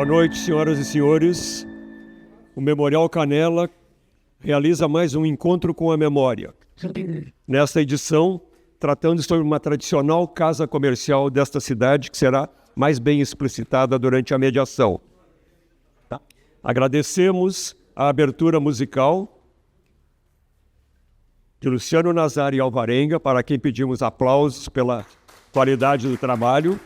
noite, senhoras e senhores. O Memorial Canela realiza mais um encontro com a memória. Nesta edição, tratando sobre uma tradicional casa comercial desta cidade, que será mais bem explicitada durante a mediação. Agradecemos a abertura musical de Luciano Nazar e Alvarenga, para quem pedimos aplausos pela qualidade do trabalho.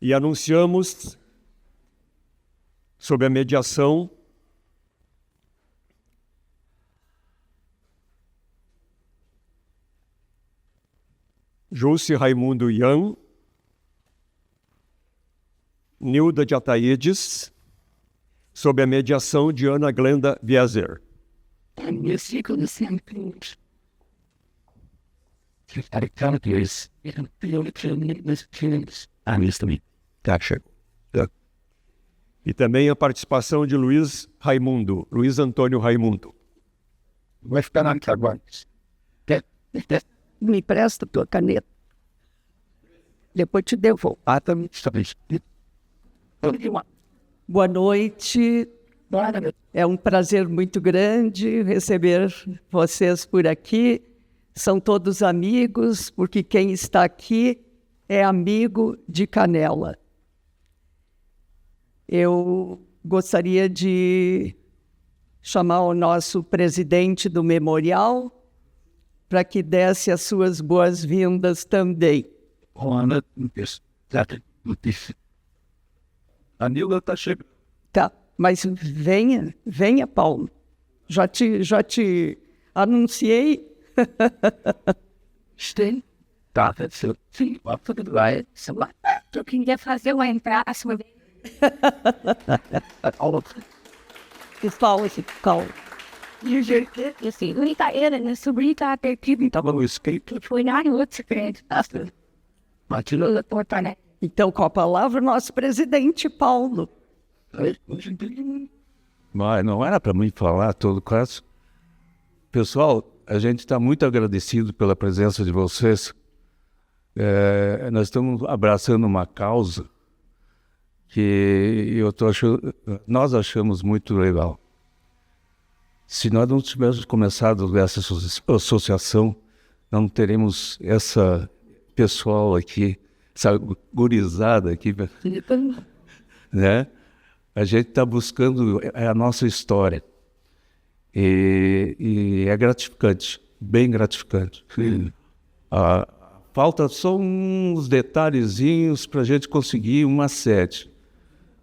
E anunciamos, sob a mediação, Júlce Raimundo Ian, Nilda de Ataídes, sob a mediação de Ana Glenda Vieser. E também a participação de Luiz Antônio Raimundo. Vai ficar aqui agora. Me empresta tua caneta. Depois te devolvo. Também. Boa noite. É um prazer muito grande receber vocês por aqui. São todos amigos, porque quem está aqui é amigo de Canela. Eu gostaria de chamar o nosso presidente do memorial para que desse as suas boas-vindas também. A Nilda está chegando. Tá, mas venha, Paulo. Já te anunciei. Sim. Tá, sim, vai. Eu queria fazer uma entrada. Paulo. E o jeito assim, brincadeira, né? Sobrinha ter tido. Tava no skate. Foi na outra frente. Matilda. Né? Então, com a palavra, nosso presidente, Paulo. Mas não era para mim falar todo caso. Pessoal, a gente está muito agradecido pela presença de vocês. Nós estamos abraçando uma causa que nós achamos muito legal. Se nós não tivéssemos começado essa associação, não teremos essa pessoal aqui, essa gurizada aqui, né? A gente está buscando a nossa história. E é gratificante, bem gratificante. Falta só uns detalhezinhos para a gente conseguir uma sede.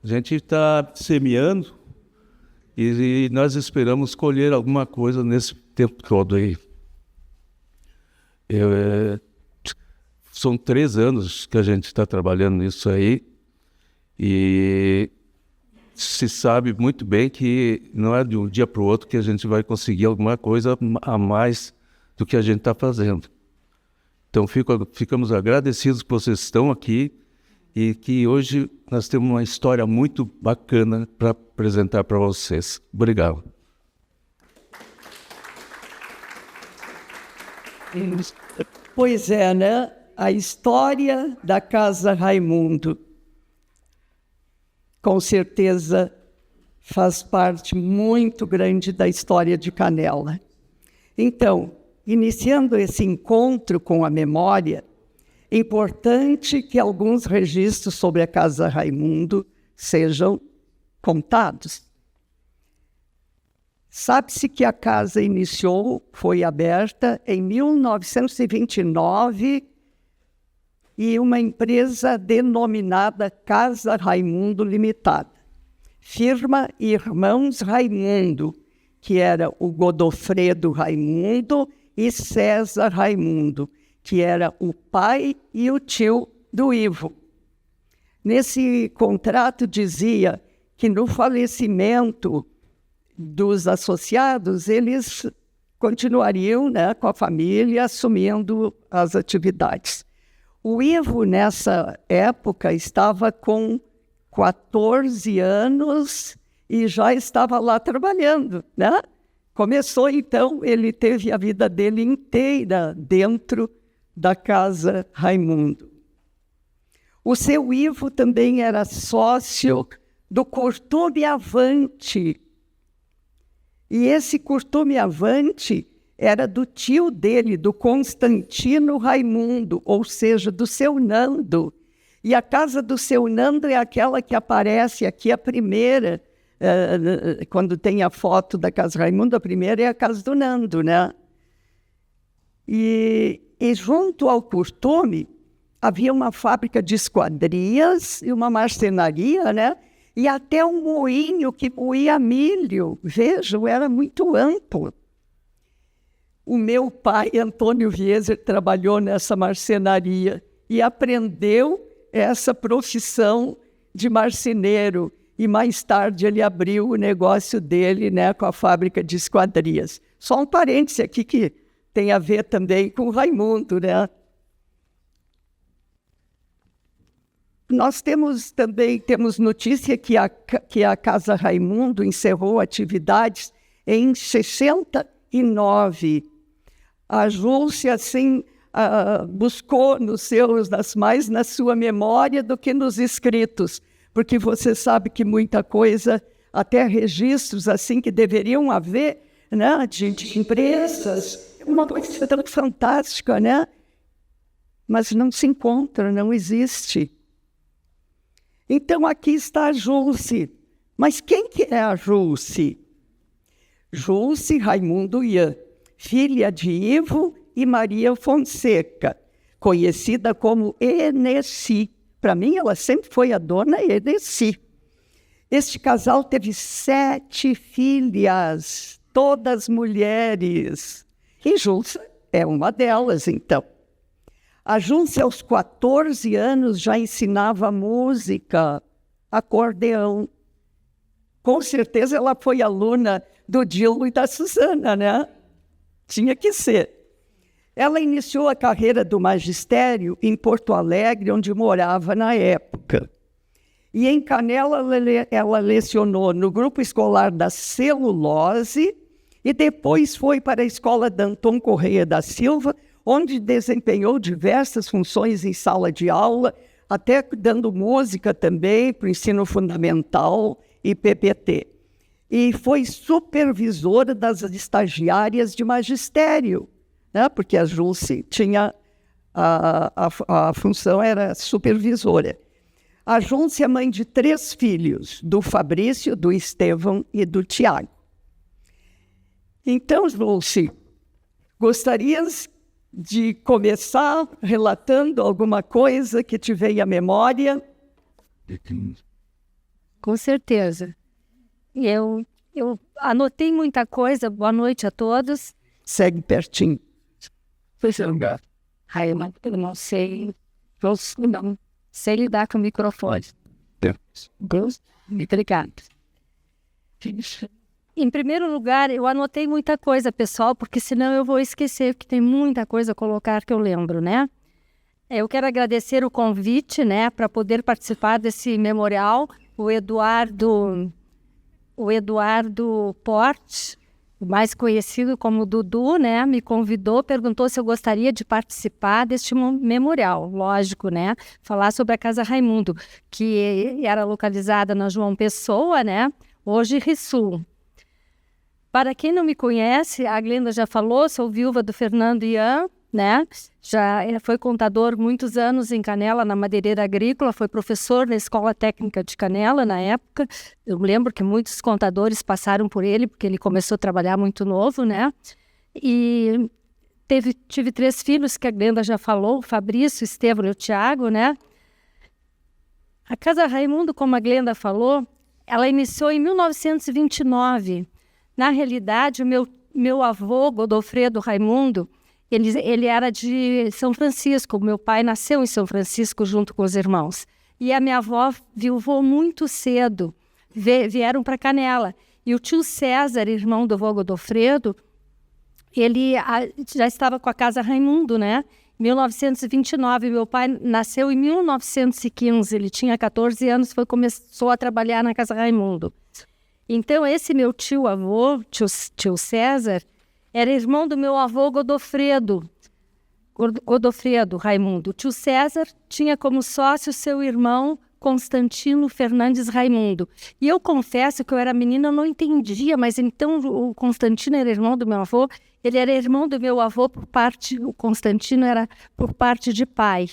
A gente está semeando e nós esperamos colher alguma coisa nesse tempo todo aí. São 3 anos que a gente está trabalhando nisso aí e se sabe muito bem que não é de um dia para o outro que a gente vai conseguir alguma coisa a mais do que a gente está fazendo. Então ficamos agradecidos que vocês estão aqui e que hoje nós temos uma história muito bacana para apresentar para vocês. Obrigado. Pois é, né? A história da Casa Raimundo, com certeza, faz parte muito grande da história de Canela. Então, iniciando esse encontro com a memória, é importante que alguns registros sobre a Casa Raimundo sejam contados. Sabe-se que a casa foi aberta em 1929 e uma empresa denominada Casa Raimundo Limitada. Firma Irmãos Raimundo, que era o Godofredo Raimundo e César Raimundo, que era o pai e o tio do Ivo. Nesse contrato dizia que no falecimento dos associados, eles continuariam, né, com a família, assumindo as atividades. O Ivo, nessa época, estava com 14 anos e já estava lá trabalhando, né? Começou, então, ele teve a vida dele inteira dentro da Casa Raimundo. O seu Ivo também era sócio do Curtume Avante. E esse Curtume Avante era do tio dele, do Constantino Raimundo, ou seja, do seu Nando. E a casa do seu Nando é aquela que aparece aqui, a primeira, quando tem a foto da casa Raimundo, a primeira é a casa do Nando, né? E junto ao Curtume, havia uma fábrica de esquadrias e uma marcenaria, né? E até um moinho que moía milho. Vejam, era muito amplo. O meu pai, Antônio Vieser, trabalhou nessa marcenaria e aprendeu essa profissão de marceneiro. E mais tarde ele abriu o negócio dele, né, com a fábrica de esquadrias. Só um parêntese aqui que tem a ver também com o Raimundo, né? Nós temos notícia que a Casa Raimundo encerrou atividades em 69. A Júlcia, assim, buscou mais na sua memória do que nos escritos, porque você sabe que muita coisa, até registros assim que deveriam haver, né, de empresas, é uma coisa tão fantástica, né? Mas não se encontra, não existe. Então, aqui está a Júlce. Mas quem que é a Júlce? Júlce Raimundo Ian, filha de Ivo e Maria Fonseca, conhecida como Eneci. Para mim, ela sempre foi a dona Eneci. Este casal teve 7 filhas, todas mulheres. E Júlce é uma delas, então. A Júlce, aos 14 anos, já ensinava música, acordeão. Com certeza ela foi aluna do Dilo e da Susana, né? Tinha que ser. Ela iniciou a carreira do magistério em Porto Alegre, onde morava na época. E em Canela ela lecionou no grupo escolar da Celulose e depois foi para a escola Danton Correia da Silva, onde desempenhou diversas funções em sala de aula, até dando música também para o ensino fundamental e PPT. E foi supervisora das estagiárias de magistério, né? Porque a Júlce tinha a função, era supervisora. A Júlce é mãe de 3 filhos, do Fabrício, do Estevão e do Tiago. Então, Júlce, gostarias de começar relatando alguma coisa que te veio à memória? Com certeza. Eu anotei muita coisa. Boa noite a todos. Segue pertinho. Raimundo, eu não sei lidar com o microfone. Obrigado. Em primeiro lugar, eu anotei muita coisa, pessoal, porque senão eu vou esquecer, porque tem muita coisa a colocar que eu lembro, né? Eu quero agradecer o convite, né, para poder participar desse memorial. O Eduardo Porte, mais conhecido como Dudu, né, me convidou, perguntou se eu gostaria de participar deste memorial, lógico, né, falar sobre a Casa Raimundo, que era localizada na João Pessoa, né, hoje Rissul. Para quem não me conhece, a Glenda já falou, sou viúva do Fernando Ian, né? Já foi contador muitos anos em Canela, na madeireira agrícola, foi professor na Escola Técnica de Canela na época. Eu lembro que muitos contadores passaram por ele, porque ele começou a trabalhar muito novo, né? E tive 3 filhos, que a Glenda já falou, o Fabrício, o Estevão e o Tiago, né? A Casa Raimundo, como a Glenda falou, ela iniciou em 1929. Na realidade, o meu avô, Godofredo Raimundo, ele era de São Francisco. Meu pai nasceu em São Francisco junto com os irmãos. E a minha avó viuvou muito cedo, vieram para Canela. E o tio César, irmão do avô Godofredo, ele já estava com a Casa Raimundo, né? Em 1929, meu pai nasceu em 1915, ele tinha 14 anos, começou a trabalhar na Casa Raimundo. Então, esse meu tio-avô, tio César, era irmão do meu avô Godofredo. Godofredo Raimundo. O tio César tinha como sócio seu irmão Constantino Fernandes Raimundo. E eu confesso que eu era menina, eu não entendia, mas então o Constantino era irmão do meu avô, ele era irmão do meu avô por parte, o Constantino era por parte de pai,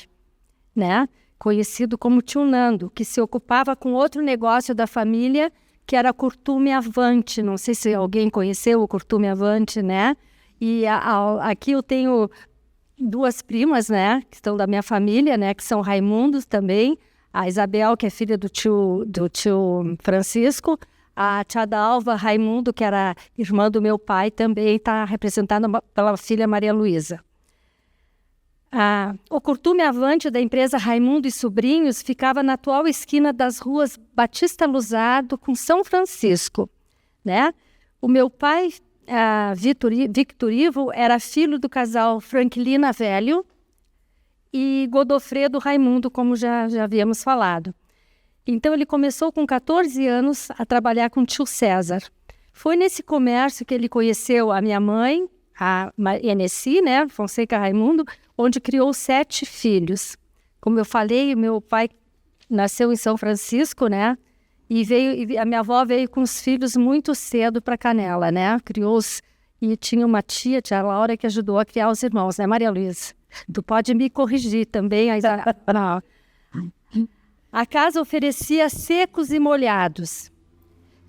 né? Conhecido como tio Nando, que se ocupava com outro negócio da família, que era Curtume Avante. Não sei se alguém conheceu o Curtume Avante, né? E aqui eu tenho 2 primas, né, que estão da minha família, né, que são Raimundos também. A Isabel, que é filha do tio Francisco. A tia Dalva Raimundo, que era irmã do meu pai, também está representada pela filha Maria Luísa. O Curtume Avante da empresa Raimundo e Sobrinhos ficava na atual esquina das ruas Batista Luzado com São Francisco, né? O meu pai, Victor Ivo, era filho do casal Franklina Velho e Godofredo Raimundo, como já havíamos falado. Então ele começou com 14 anos a trabalhar com o tio César. Foi nesse comércio que ele conheceu a minha mãe, a Enessi, né, Fonseca Raimundo, onde criou 7 filhos. Como eu falei, meu pai nasceu em São Francisco, né, e a minha avó veio com os filhos muito cedo para Canela, né, e tinha uma tia Laura, que ajudou a criar os irmãos, né, Maria Luísa? Tu pode me corrigir também. A casa oferecia secos e molhados,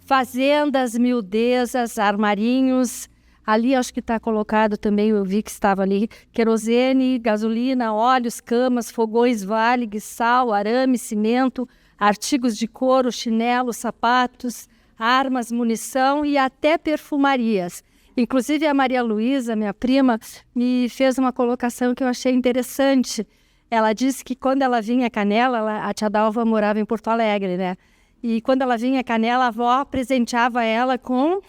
fazendas, miudezas, armarinhos. Ali acho que está colocado também, eu vi que estava ali, querosene, gasolina, óleos, camas, fogões, vale, sal, arame, cimento, artigos de couro, chinelos, sapatos, armas, munição e até perfumarias. Inclusive a Maria Luísa, minha prima, me fez uma colocação que eu achei interessante. Ela disse que quando ela vinha a Canela, a tia Dalva morava em Porto Alegre, né? E quando ela vinha a Canela, a avó presenteava ela com...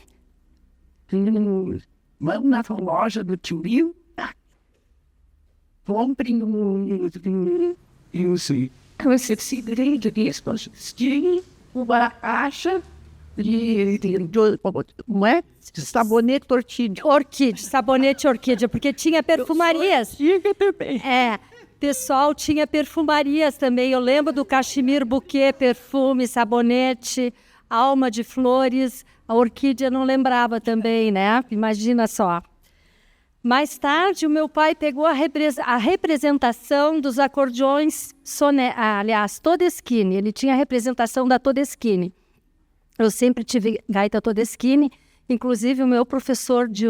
Vamos na loja do tio Rio, compre esse segredo de uma caixa de sabonete sabonete orquídea, porque tinha perfumarias. Pessoal, tinha perfumarias também. Eu lembro do cachemir, buquê, perfume, sabonete, alma de flores. A orquídea não lembrava também, né? Imagina só. Mais tarde, o meu pai pegou a representação dos acordeões, Todeschini. Ele tinha a representação da Todeschini. Eu sempre tive gaita Todeschini. Inclusive, o meu professor de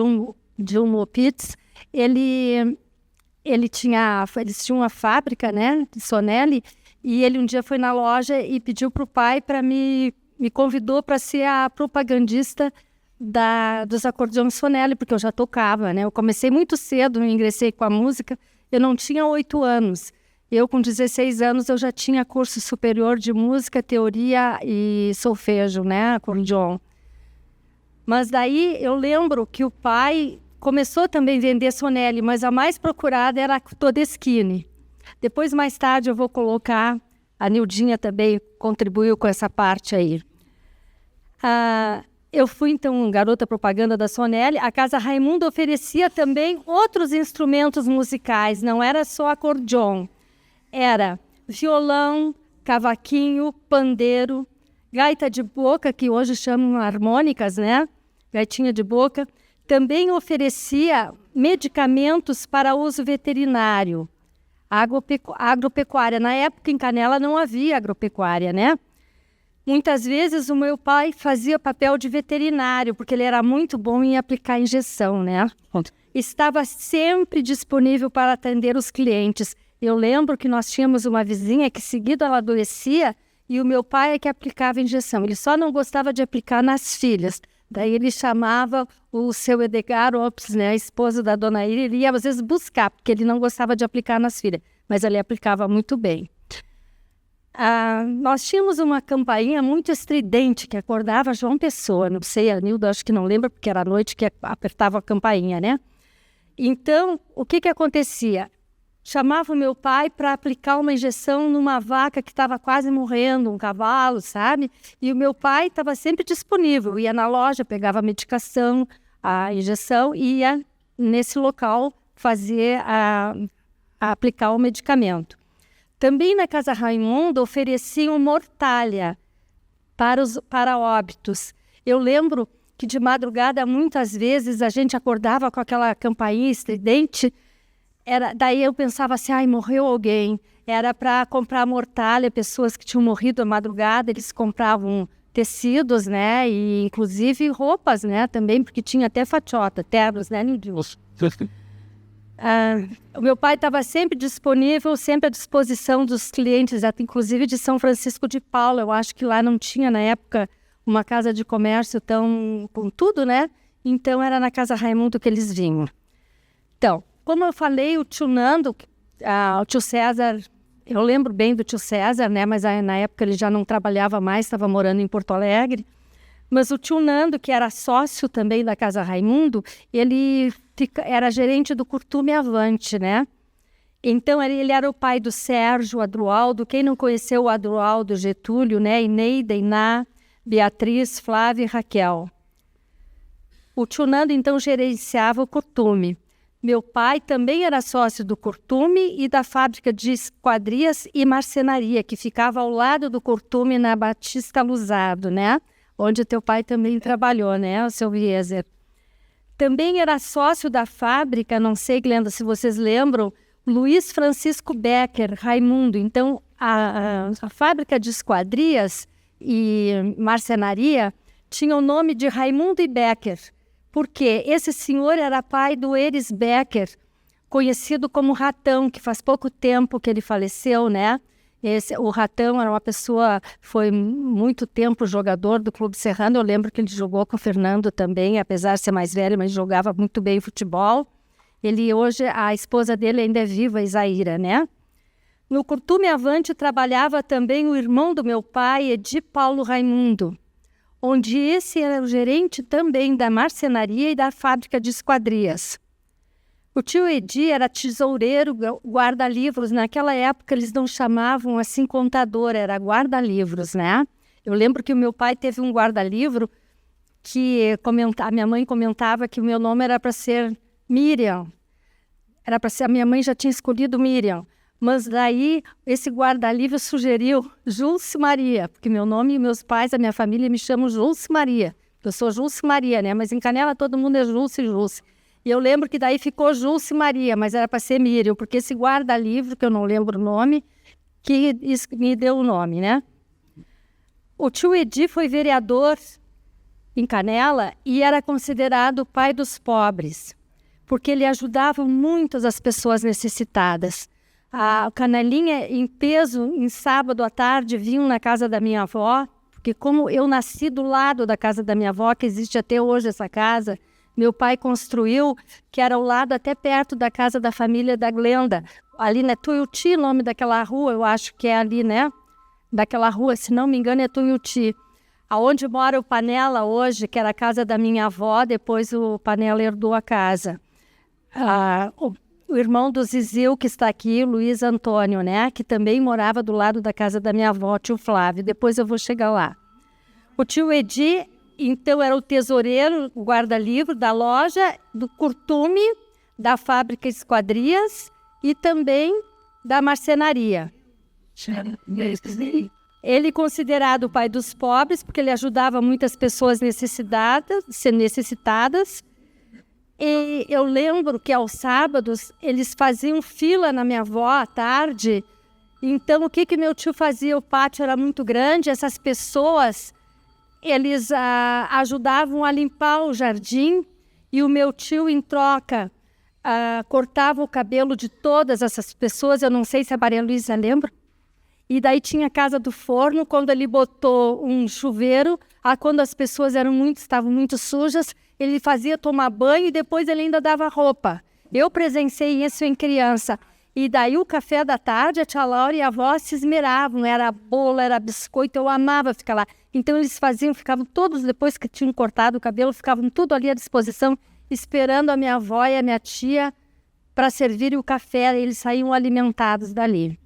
Pitts, eles tinham uma fábrica, né, de Sonelli, e ele um dia foi na loja e pediu para o pai para me convidou para ser a propagandista dos acordeões Sonelli, porque eu já tocava, né? Eu comecei muito cedo, eu ingressei com a música, eu não tinha 8 anos. Eu, com 16 anos, eu já tinha curso superior de música, teoria e solfejo, né? Acordeon. Mas daí eu lembro que o pai começou também a vender Sonelli, mas a mais procurada era a Todeschini. Depois, mais tarde, eu vou colocar, a Nildinha também contribuiu com essa parte aí. Eu fui, então, garota propaganda da Sonelli. A Casa Raimundo oferecia também outros instrumentos musicais, não era só acordeon. Era violão, cavaquinho, pandeiro, gaita de boca, que hoje chamam harmônicas, né? Gaitinha de boca. Também oferecia medicamentos para uso veterinário, agropecuária. Na época, em Canela, não havia agropecuária, né? Muitas vezes o meu pai fazia papel de veterinário, porque ele era muito bom em aplicar injeção, né? Estava sempre disponível para atender os clientes. Eu lembro que nós tínhamos uma vizinha que seguido ela adoecia e o meu pai é que aplicava injeção. Ele só não gostava de aplicar nas filhas. Daí ele chamava o seu Edgar Ops, né, a esposa da dona Ira, ele ia às vezes buscar, porque ele não gostava de aplicar nas filhas, mas ele aplicava muito bem. Nós tínhamos uma campainha muito estridente que acordava João Pessoa, não sei, a Nilda acho que não lembra, porque era a noite que apertava a campainha, né? Então, o que acontecia? Chamava o meu pai para aplicar uma injeção numa vaca que estava quase morrendo, um cavalo, sabe? E o meu pai estava sempre disponível, ia na loja, pegava a medicação, a injeção, e ia nesse local fazer aplicar o medicamento. Também na Casa Raimundo ofereciam mortalha para óbitos. Eu lembro que de madrugada, muitas vezes, a gente acordava com aquela campainha estridente, daí eu pensava assim, ai, morreu alguém. Era para comprar mortalha, pessoas que tinham morrido à madrugada, eles compravam tecidos, né, e inclusive roupas, né, também, porque tinha até fatiota, ternos, né, lindinhos. O meu pai estava sempre disponível, sempre à disposição dos clientes, inclusive de São Francisco de Paula. Eu acho que lá não tinha, na época, uma casa de comércio tão com tudo, né? Então, era na Casa Raimundo que eles vinham. Então, como eu falei, o tio Nando, o tio César, eu lembro bem do tio César, né? Mas na época ele já não trabalhava mais, estava morando em Porto Alegre. Mas o tio Nando, que era sócio também da Casa Raimundo, ele era gerente do Curtume Avante, né? Então, ele era o pai do Sérgio Adroaldo. Quem não conheceu o Adroaldo, Getúlio, né? Ineida, Iná, Beatriz, Flávia e Raquel. O tio Nando, então, gerenciava o Curtume. Meu pai também era sócio do Curtume e da fábrica de esquadrias e marcenaria, que ficava ao lado do Curtume, na Batista Luzado, né? Onde teu pai também trabalhou, né, o seu Vieser. Também era sócio da fábrica, não sei, Glenda, se vocês lembram, Luiz Francisco Becker, Raimundo. Então, a fábrica de esquadrias e marcenaria tinha o nome de Raimundo e Becker, porque esse senhor era pai do Eris Becker, conhecido como Ratão, que faz pouco tempo que ele faleceu, né? O Ratão era uma pessoa, foi muito tempo jogador do Clube Serrano. Eu lembro que ele jogou com o Fernando também, apesar de ser mais velho, mas jogava muito bem futebol. Ele hoje, a esposa dele ainda é viva, Isaíra, né? No Curtume Avante trabalhava também o irmão do meu pai, Edi Paulo Raimundo, onde esse era o gerente também da marcenaria e da fábrica de esquadrias. O tio Edi era tesoureiro, guarda-livros. Naquela época eles não chamavam assim contador, era guarda-livros, né? Eu lembro que o meu pai teve um guarda-livro que a minha mãe comentava que o meu nome era para ser Miriam. Era para ser, a minha mãe já tinha escolhido Miriam. Mas daí esse guarda-livro sugeriu Júlce Maria, porque meu nome e meus pais, a minha família me chamam Júlce Maria. Eu sou Júlce Maria, né? Mas em Canela todo mundo é Júlce e Júlce. E eu lembro que daí ficou Júlce Maria, mas era para ser Miriam, porque esse guarda-livro, que eu não lembro o nome, que me deu o nome, né? O tio Edi foi vereador em Canela e era considerado o pai dos pobres, porque ele ajudava muito as pessoas necessitadas. A Canelinha, em peso, em sábado à tarde, vinham na casa da minha avó, porque como eu nasci do lado da casa da minha avó, que existe até hoje essa casa, meu pai construiu, que era ao lado, até perto da casa da família da Glenda. Ali na Tuiuti, o nome daquela rua, eu acho que é ali, né? Daquela rua, se não me engano, é Tuiuti. Aonde mora o Panela hoje, que era a casa da minha avó, depois o Panela herdou a casa. O irmão do Zizil, que está aqui, Luiz Antônio, né? Que também morava do lado da casa da minha avó, tio Flávio. Depois eu vou chegar lá. O tio Edi, então, era o tesoureiro, o guarda-livro da loja, do Curtume, da fábrica Esquadrias e também da marcenaria. Ele considerado o pai dos pobres, porque ele ajudava muitas pessoas necessitadas. E eu lembro que aos sábados eles faziam fila na minha avó à tarde. Então, o que meu tio fazia? O pátio era muito grande, essas pessoas... Eles ajudavam a limpar o jardim e o meu tio, em troca, cortava o cabelo de todas essas pessoas. Eu não sei se a Maria Luísa lembra. E daí tinha a casa do forno, quando ele botou um chuveiro, quando as pessoas estavam muito sujas, ele fazia tomar banho e depois ele ainda dava roupa. Eu presenciei isso em criança. E daí o café da tarde, a tia Laura e a avó se esmeravam, era bolo, era biscoito, eu amava ficar lá. Então eles ficavam todos, depois que tinham cortado o cabelo, ficavam tudo ali à disposição, esperando a minha avó e a minha tia para servir o café, eles saíam alimentados dali.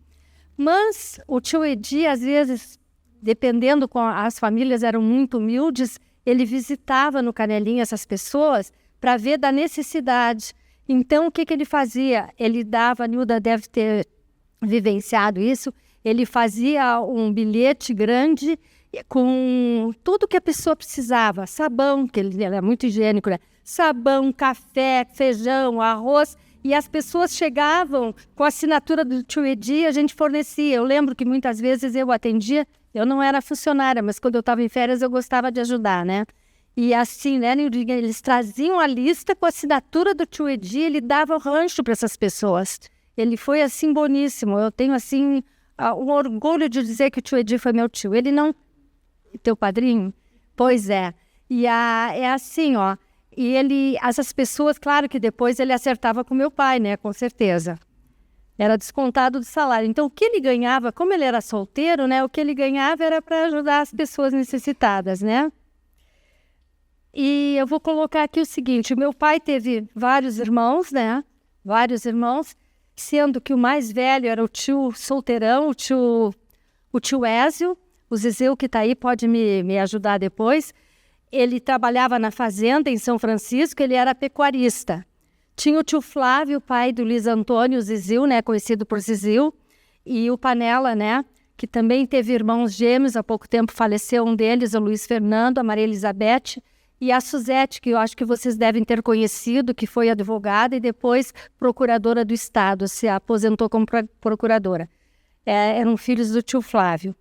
Mas o tio Edi, às vezes, dependendo, as famílias eram muito humildes, ele visitava no Canelinha essas pessoas para ver da necessidade. Então, o que ele fazia? Ele dava, a Nilda deve ter vivenciado isso, ele fazia um bilhete grande com tudo que a pessoa precisava. Sabão, que ele era muito higiênico, né? Sabão, café, feijão, arroz. E as pessoas chegavam com a assinatura do tio Edi, a gente fornecia. Eu lembro que muitas vezes eu atendia, eu não era funcionária, mas quando eu estava em férias eu gostava de ajudar, né? E assim, né, eles traziam a lista com a assinatura do tio Edi, ele dava o rancho para essas pessoas. Ele foi, assim, boníssimo. Eu tenho, assim, um orgulho de dizer que o tio Edi foi meu tio. Ele não... Teu padrinho? Pois é. E é assim, ó. E ele... Essas pessoas, claro que depois ele acertava com meu pai, né? Com certeza. Era descontado do salário. Então, o que ele ganhava, como ele era solteiro, né? O que ele ganhava era para ajudar as pessoas necessitadas, né? E eu vou colocar aqui o seguinte, meu pai teve vários irmãos, né? Vários irmãos, sendo que o mais velho era o tio solteirão, o tio Ézio, o Zizeu que está aí pode me ajudar depois. Ele trabalhava na fazenda em São Francisco, ele era pecuarista. Tinha o tio Flávio, pai do Luiz Antônio Zizil, né? Conhecido por Zizil, e o Panela, né? Que também teve irmãos gêmeos, há pouco tempo faleceu um deles, o Luiz Fernando, a Maria Elizabeth, e a Suzete, que eu acho que vocês devem ter conhecido, que foi advogada e depois procuradora do Estado, se aposentou como procuradora. Eram filhos do tio Flávio.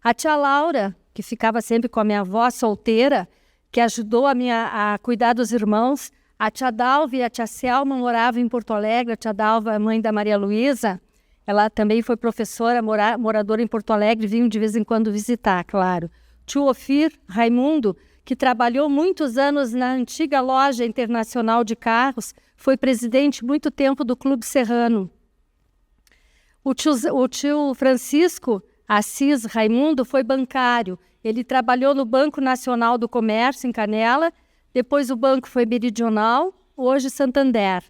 A tia Laura, que ficava sempre com a minha avó solteira, que ajudou a cuidar dos irmãos. A tia Dalva e a tia Selma moravam em Porto Alegre. A tia Dalva, mãe da Maria Luísa, ela também foi professora, moradora em Porto Alegre, vinham de vez em quando visitar, claro. Tio Ofir Raimundo, que trabalhou muitos anos na antiga loja internacional de carros, foi presidente muito tempo do Clube Serrano. O tio Francisco Assis Raimundo foi bancário. Ele trabalhou no Banco Nacional do Comércio, em Canela, depois o banco foi Meridional, hoje Santander.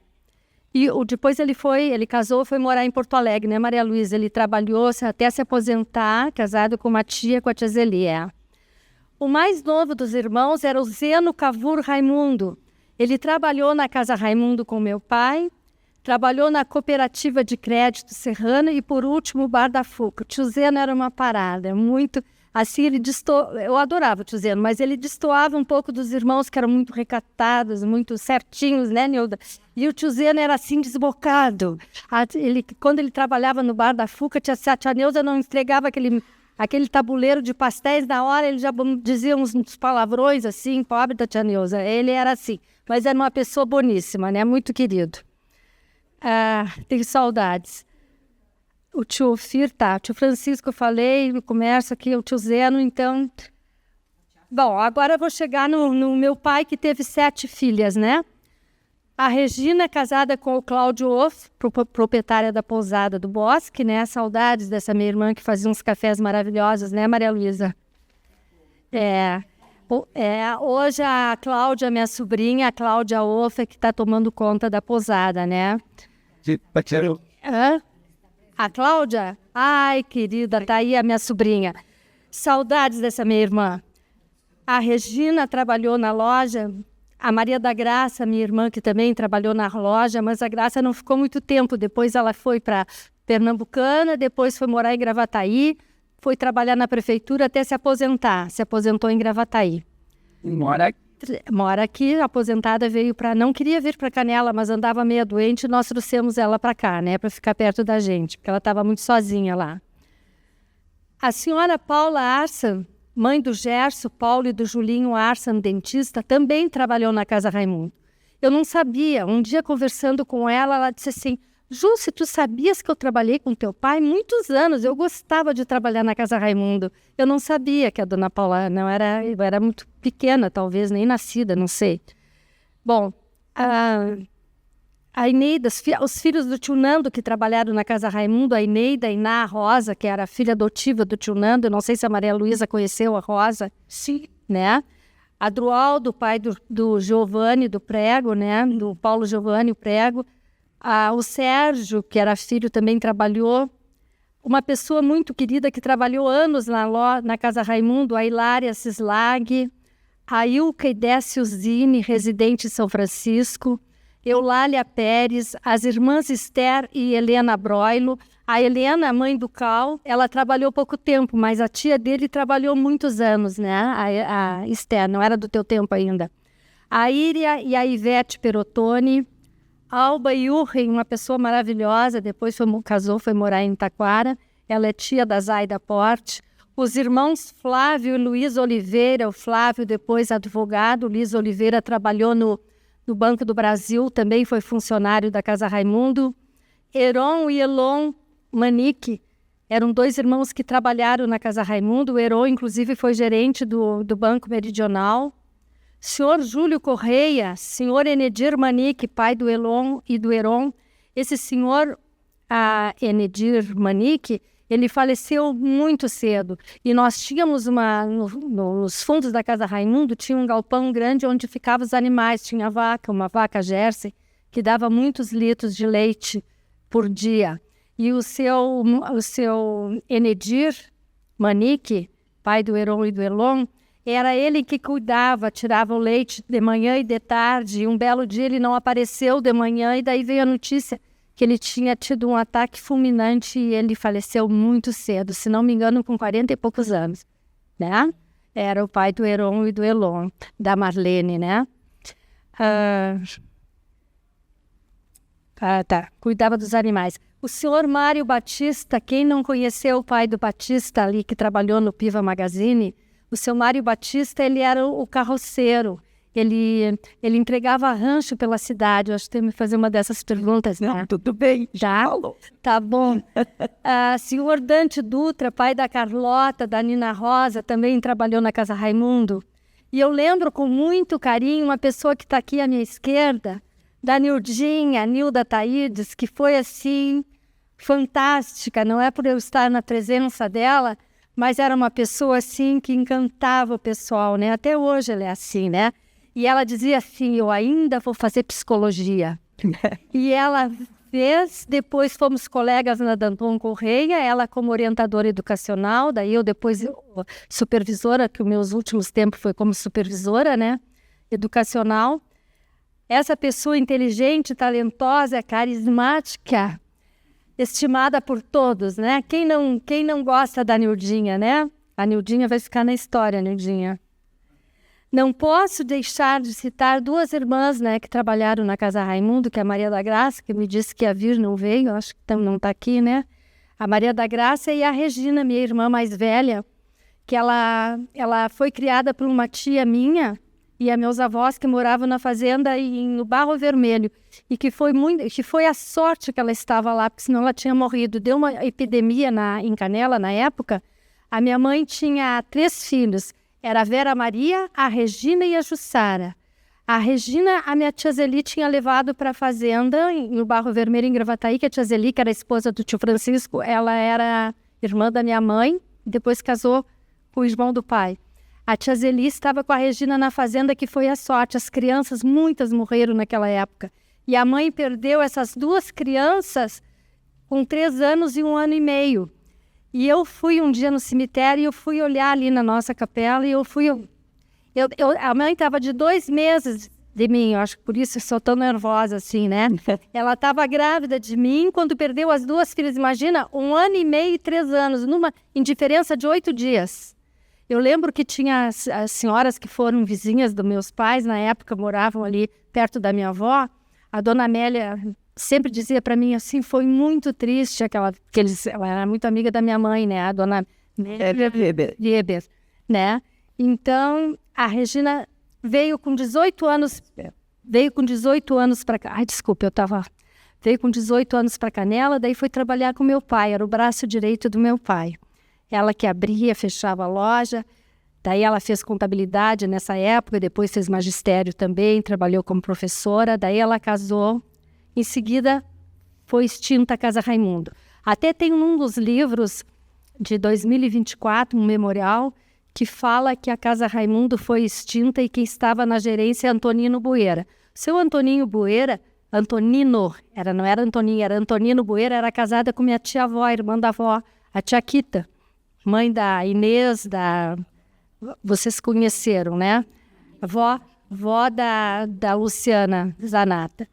E depois ele casou, foi morar em Porto Alegre, né, Maria Luísa? Ele trabalhou até se aposentar, casado com uma tia Zelia. O mais novo dos irmãos era o Zeno Cavour Raimundo. Ele trabalhou na Casa Raimundo com meu pai, trabalhou na Cooperativa de Crédito Serrana e, por último, o Bar da Fuca. O tio Zeno era uma parada, muito... Assim, eu adorava o tio Zeno, mas ele destoava um pouco dos irmãos que eram muito recatados, muito certinhos, né, Nilda? E o tio Zeno era assim, desbocado. Quando ele trabalhava no Bar da Fuca, a tia Neuza não entregava aquele tabuleiro de pastéis, na hora ele já dizia uns palavrões assim, pobre da tia Neuza. Ele era assim, mas era uma pessoa boníssima, né? Muito querido. Tenho saudades. O tio Ofir, o tio Francisco eu falei, no comércio aqui, o tio Zeno, então... Bom, agora eu vou chegar no meu pai, que teve 7 filhas, né? A Regina, casada com o Cláudio Off, proprietária da pousada do Bosque, né? Saudades dessa minha irmã que fazia uns cafés maravilhosos, né, Maria Luísa? Hoje a Cláudia, minha sobrinha, a Cláudia Off, que está tomando conta da pousada, né? A Cláudia? Ai, querida, tá aí a minha sobrinha. Saudades dessa minha irmã. A Regina trabalhou na loja... A Maria da Graça, minha irmã, que também trabalhou na loja, mas a Graça não ficou muito tempo. Depois ela foi para Pernambucana, depois foi morar em Gravataí, foi trabalhar na prefeitura até se aposentar. Se aposentou em Gravataí. Mora aqui, aposentada, veio para... Não queria vir para Canela, mas andava meio doente e nós trouxemos ela para cá, né, para ficar perto da gente, porque ela estava muito sozinha lá. A senhora Paula Arsan, mãe do Gerson, Paulo e do Julinho Arsan, dentista, também trabalhou na Casa Raimundo. Eu não sabia. Um dia, conversando com ela, ela disse assim, Jússi, tu sabias que eu trabalhei com teu pai? Muitos anos. Eu gostava de trabalhar na Casa Raimundo. Eu não sabia que a dona Paula não era... Eu era muito pequena, talvez, nem nascida, não sei. Bom, a Eneida, os filhos do tio Nando que trabalharam na Casa Raimundo, a Eneida, a Iná, a Rosa, que era a filha adotiva do tio Nando, não sei se a Maria Luísa conheceu a Rosa. Sim. Né? A Drualdo, pai do Giovanni, do Prego, né? Do Paulo Giovanni, o Prego. O Sérgio, que era filho, também trabalhou. Uma pessoa muito querida que trabalhou anos na Casa Raimundo, a Hilária Cislag, a Ilka Idécio Zini, residente em São Francisco. Eulália Pérez, as irmãs Esther e Helena Broilo. A Helena, mãe do Cal, ela trabalhou pouco tempo, mas a tia dele trabalhou muitos anos, né? A Esther, não era do teu tempo ainda. A Íria e a Ivete Perotoni. Alba Yurren, uma pessoa maravilhosa, depois casou, foi morar em Taquara. Ela é tia da Zaida Porte. Os irmãos Flávio e Luiz Oliveira, o Flávio depois advogado, o Luiz Oliveira trabalhou no Banco do Brasil, também foi funcionário da Casa Raimundo. Heron e Elon Manique eram 2 irmãos que trabalharam na Casa Raimundo. O Heron, inclusive, foi gerente do Banco Meridional. Senhor Júlio Correia, senhor Enedir Manique, pai do Elon e do Heron. Esse senhor Enedir Manique, ele faleceu muito cedo. E nós tínhamos nos fundos da Casa Raimundo, tinha um galpão grande onde ficavam os animais. Tinha uma vaca Jersey, que dava muitos litros de leite por dia. E o seu Enedir Manique, pai do Heron e do Elon, era ele que cuidava, tirava o leite de manhã e de tarde. E um belo dia ele não apareceu de manhã e daí veio a notícia que ele tinha tido um ataque fulminante e ele faleceu muito cedo, se não me engano, com 40 e poucos anos, né? Era o pai do Heron e do Elon, da Marlene, né? Cuidava dos animais. O senhor Mário Batista, quem não conheceu o pai do Batista ali, que trabalhou no Piva Magazine, o seu Mário Batista, ele era o carroceiro. Ele entregava rancho pela cidade. Eu acho que tem que me fazer uma dessas perguntas, né? Não, tudo bem, já falou. Tá bom. Senhor Dante Dutra, pai da Carlota, da Nina Rosa, também trabalhou na Casa Raimundo. E eu lembro com muito carinho uma pessoa que está aqui à minha esquerda, da Nildinha, Nilda Taídes, que foi assim, fantástica. Não é por eu estar na presença dela, mas era uma pessoa assim que encantava o pessoal, né? Até hoje ela é assim, né? E ela dizia assim, eu ainda vou fazer psicologia. E ela fez, depois fomos colegas na Danton Correia, ela como orientadora educacional, daí eu depois supervisora, que os meus últimos tempos foi como supervisora, né? Educacional. Essa pessoa inteligente, talentosa, carismática, estimada por todos, né? Quem não gosta da Nildinha, né? A Nildinha vai ficar na história, Nildinha. Não posso deixar de citar 2 irmãs, né, que trabalharam na Casa Raimundo, que é a Maria da Graça, que me disse que ia vir, não veio, acho que não está aqui, né? A Maria da Graça e a Regina, minha irmã mais velha, que ela foi criada por uma tia minha e a meus avós que moravam na fazenda no Barro Vermelho, e que foi a sorte que ela estava lá, porque senão ela tinha morrido. Deu uma epidemia em Canela, na época. A minha mãe tinha 3 filhos. Era a Vera Maria, a Regina e a Jussara. A Regina, a minha tia Zeli tinha levado para a fazenda, no Barro Vermelho, em Gravataí, que a tia Zeli, que era a esposa do tio Francisco, ela era irmã da minha mãe, e depois casou com o irmão do pai. A tia Zeli estava com a Regina na fazenda, que foi a sorte. As crianças, muitas morreram naquela época. E a mãe perdeu essas 2 crianças com 3 anos e 1 ano e meio. E eu fui um dia no cemitério e eu fui olhar ali na nossa capela e a mãe estava de 2 meses de mim, eu acho que por isso eu sou tão nervosa assim, né? Ela estava grávida de mim quando perdeu as 2 filhas. Imagina, 1 ano e meio e 3 anos, em diferença de 8 dias. Eu lembro que tinha as senhoras que foram vizinhas dos meus pais, na época moravam ali perto da minha avó. A dona Amélia sempre dizia para mim assim, foi muito triste ela era muito amiga da minha mãe, né? A dona Weber, né? Então, a Regina veio com 18 anos para cá. Ai, desculpa, veio com 18 anos para Canela, daí foi trabalhar com meu pai, era o braço direito do meu pai. Ela que abria, fechava a loja. Daí ela fez contabilidade nessa época, depois fez magistério também, trabalhou como professora. Daí ela casou. Em seguida, foi extinta a Casa Raimundo. Até tem um dos livros de 2024, um memorial, que fala que a Casa Raimundo foi extinta e quem estava na gerência é Antonino Bueira. Seu Antonino Bueira, não era Antoninho, era Antonino Bueira, era casada com minha tia-avó, irmã da avó, a tia Quita, mãe da Inês, vocês conheceram, né? Vó da Luciana Zanata.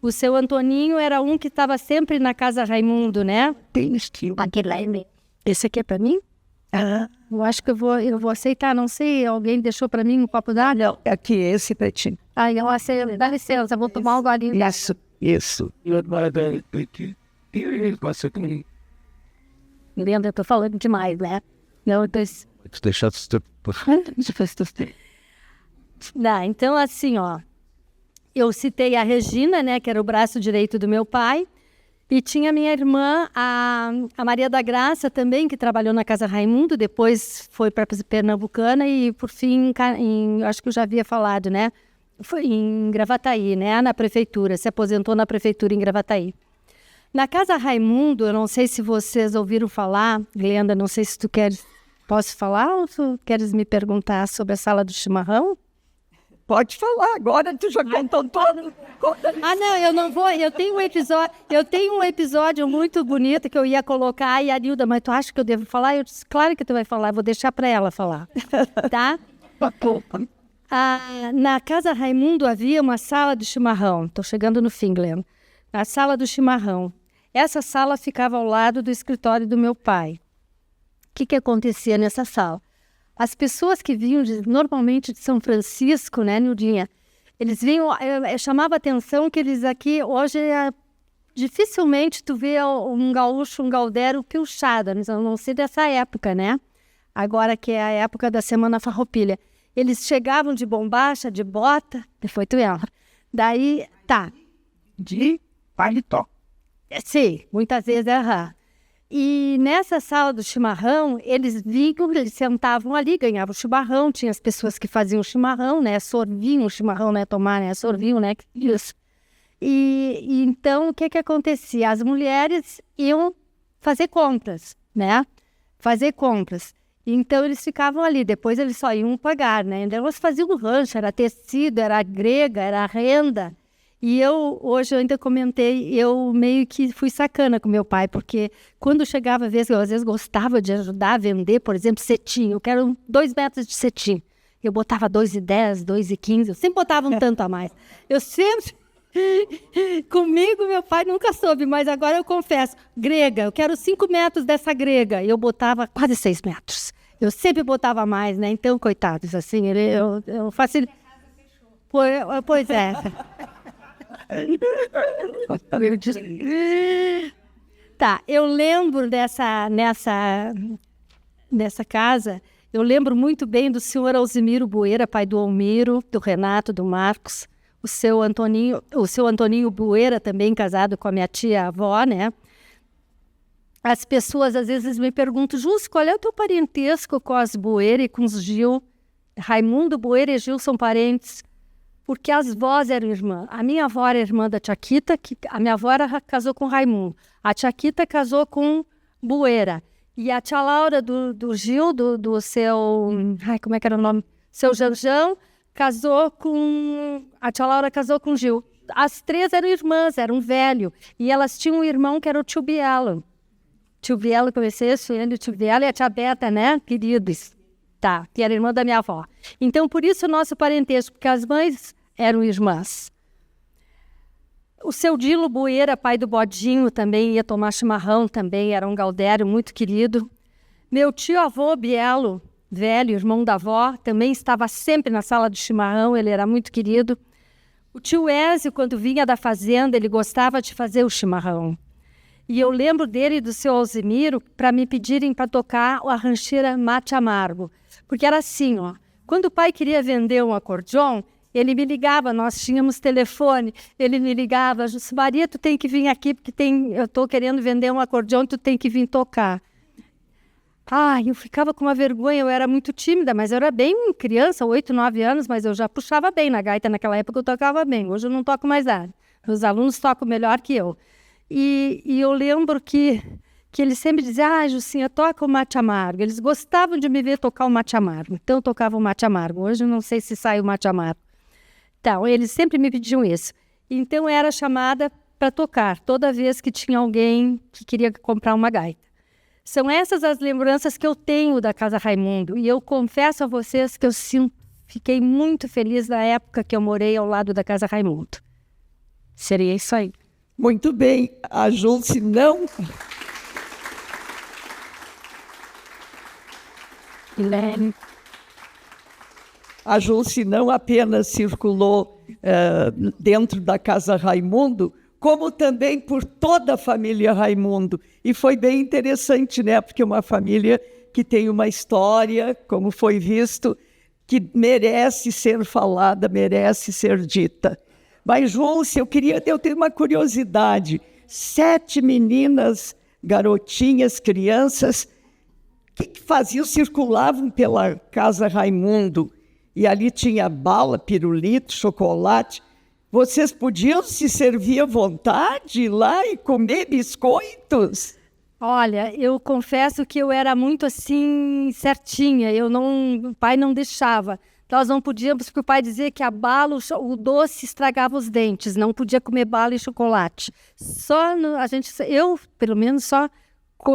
O seu Antoninho era um que estava sempre na Casa Raimundo, né? Tem estilo. Aquele lá é meu. Esse aqui é para mim? Ah, Eu acho que eu vou aceitar, não sei, alguém deixou para mim um copo d'água? Não, aqui esse pretinho. Ai, eu aceito, dá licença, vou tomar um golinho. Isso. Lembra, eu tô falando demais, né? Não, Deixar Não, então assim, ó, eu citei a Regina, né, que era o braço direito do meu pai, e tinha minha irmã, a Maria da Graça também, que trabalhou na Casa Raimundo, depois foi para Pernambucana e, por fim, acho que eu já havia falado, né, foi em Gravataí, né, na prefeitura, se aposentou na prefeitura em Gravataí. Na Casa Raimundo, eu não sei se vocês ouviram falar, Glenda, não sei se tu queres, posso falar ou tu queres me perguntar sobre a sala do chimarrão? Pode falar, agora tu já contou todo. Ah, não, eu não vou. Eu tenho um episódio muito bonito que eu ia colocar e a Nilda, mas tu acha que eu devo falar? Eu disse, claro que tu vai falar, vou deixar para ela falar, tá? Na Casa Raimundo havia uma sala de chimarrão. Estou chegando no fim, Glenda. A sala do chimarrão. Essa sala ficava ao lado do escritório do meu pai. O que acontecia nessa sala? As pessoas que vinham normalmente de São Francisco, né, Nildinha, eles vinham, chamava a atenção que eles aqui, hoje, dificilmente tu vê um gaúcho, um gaudério pilchado, a não ser dessa época, né? Agora que é a época da Semana Farroupilha. Eles chegavam de bombacha, de bota, foi tu ela. Daí, tá. De paletó. Sim, muitas vezes E nessa sala do chimarrão, eles vinham, eles sentavam ali, ganhavam chimarrão, tinha as pessoas que faziam chimarrão, né, sorviam o chimarrão, né, tomar, né, sorviam, né, isso. E então, o que acontecia? As mulheres iam fazer compras, né, Então, eles ficavam ali, depois eles só iam pagar, né, então elas faziam um rancho, era tecido, era grega, era renda. E hoje eu ainda comentei, eu meio que fui sacana com meu pai, porque quando chegava a vez, eu às vezes gostava de ajudar a vender, por exemplo, cetim. Eu quero 2 metros de cetim. Eu botava 2,10, 2,15, eu sempre botava um tanto a mais. Eu sempre... Comigo, meu pai nunca soube, mas agora eu confesso. Grega, eu quero 5 metros dessa grega. E eu botava quase 6 metros. Eu sempre botava mais, né? Então, coitados, assim, eu facilito. Pois é. Tá, eu lembro nessa casa, eu lembro muito bem do senhor Alzimiro Bueira, pai do Almiro, do Renato, do Marcos, o seu Antoninho Bueira, também casado com a minha tia-avó, né? As pessoas às vezes me perguntam, Júcio, qual é o teu parentesco com as Bueira e com os Gil? Raimundo Bueira e Gil são parentes. Porque as vós eram irmãs. A minha avó era irmã da Tchaquita, que a minha avó casou com Raimundo. A Tchaquita casou com Bueira. E a tia Laura do Gil, do seu... Ai, como é que era o nome? Seu Janjão, casou com... A tia Laura casou com Gil. As 3 eram irmãs, eram velho. E elas tinham um irmão que era o tio Bielo. Tio Bielo, conheci ele, o tio Bielo e a tia Beta, né? Queridos. Tá, que era irmã da minha avó. Então, por isso o nosso parentesco, porque as mães eram irmãs. O seu Dilo Bueira, pai do Bodinho, também ia tomar chimarrão, também era um gaudério muito querido. Meu tio-avô Bielo, velho, irmão da avó, também estava sempre na sala de chimarrão, ele era muito querido. O tio Ézio, quando vinha da fazenda, ele gostava de fazer o chimarrão. E eu lembro dele e do seu Alzimiro para me pedirem para tocar a rancheira Mate Amargo. Porque era assim, ó. Quando o pai queria vender um acordeon, ele me ligava, nós tínhamos telefone, ele me ligava, Maria, tu tem que vir aqui, porque eu estou querendo vender um acordeon, tu tem que vir tocar. Eu ficava com uma vergonha, eu era muito tímida, mas eu era bem criança, 8, 9 anos, mas eu já puxava bem na gaita, naquela época eu tocava bem, hoje eu não toco mais nada. Os alunos tocam melhor que eu. E eu lembro que eles sempre diziam, Jucinha, toca o Mate Amargo. Eles gostavam de me ver tocar o Mate Amargo. Então, eu tocava o Mate Amargo. Hoje, eu não sei se sai o Mate Amargo. Então, eles sempre me pediam isso. Então, era chamada para tocar, toda vez que tinha alguém que queria comprar uma gaita. São essas as lembranças que eu tenho da Casa Raimundo. E eu confesso a vocês que fiquei muito feliz na época que eu morei ao lado da Casa Raimundo. Seria isso aí. Muito bem, a Júlce não... A Júlce não apenas circulou dentro da Casa Raimundo, como também por toda a família Raimundo. E foi bem interessante, né? Porque é uma família que tem uma história, como foi visto, que merece ser falada, merece ser dita. Mas, Júlce, eu tenho uma curiosidade. 7 meninas, garotinhas, crianças, que faziam, circulavam pela Casa Raimundo, e ali tinha bala, pirulito, chocolate. Vocês podiam se servir à vontade, ir lá e comer biscoitos? Olha, eu confesso que eu era muito assim, certinha. O pai não deixava. Nós não podíamos, porque o pai dizia que a bala, o doce estragava os dentes. Não podia comer bala e chocolate. Eu, pelo menos, só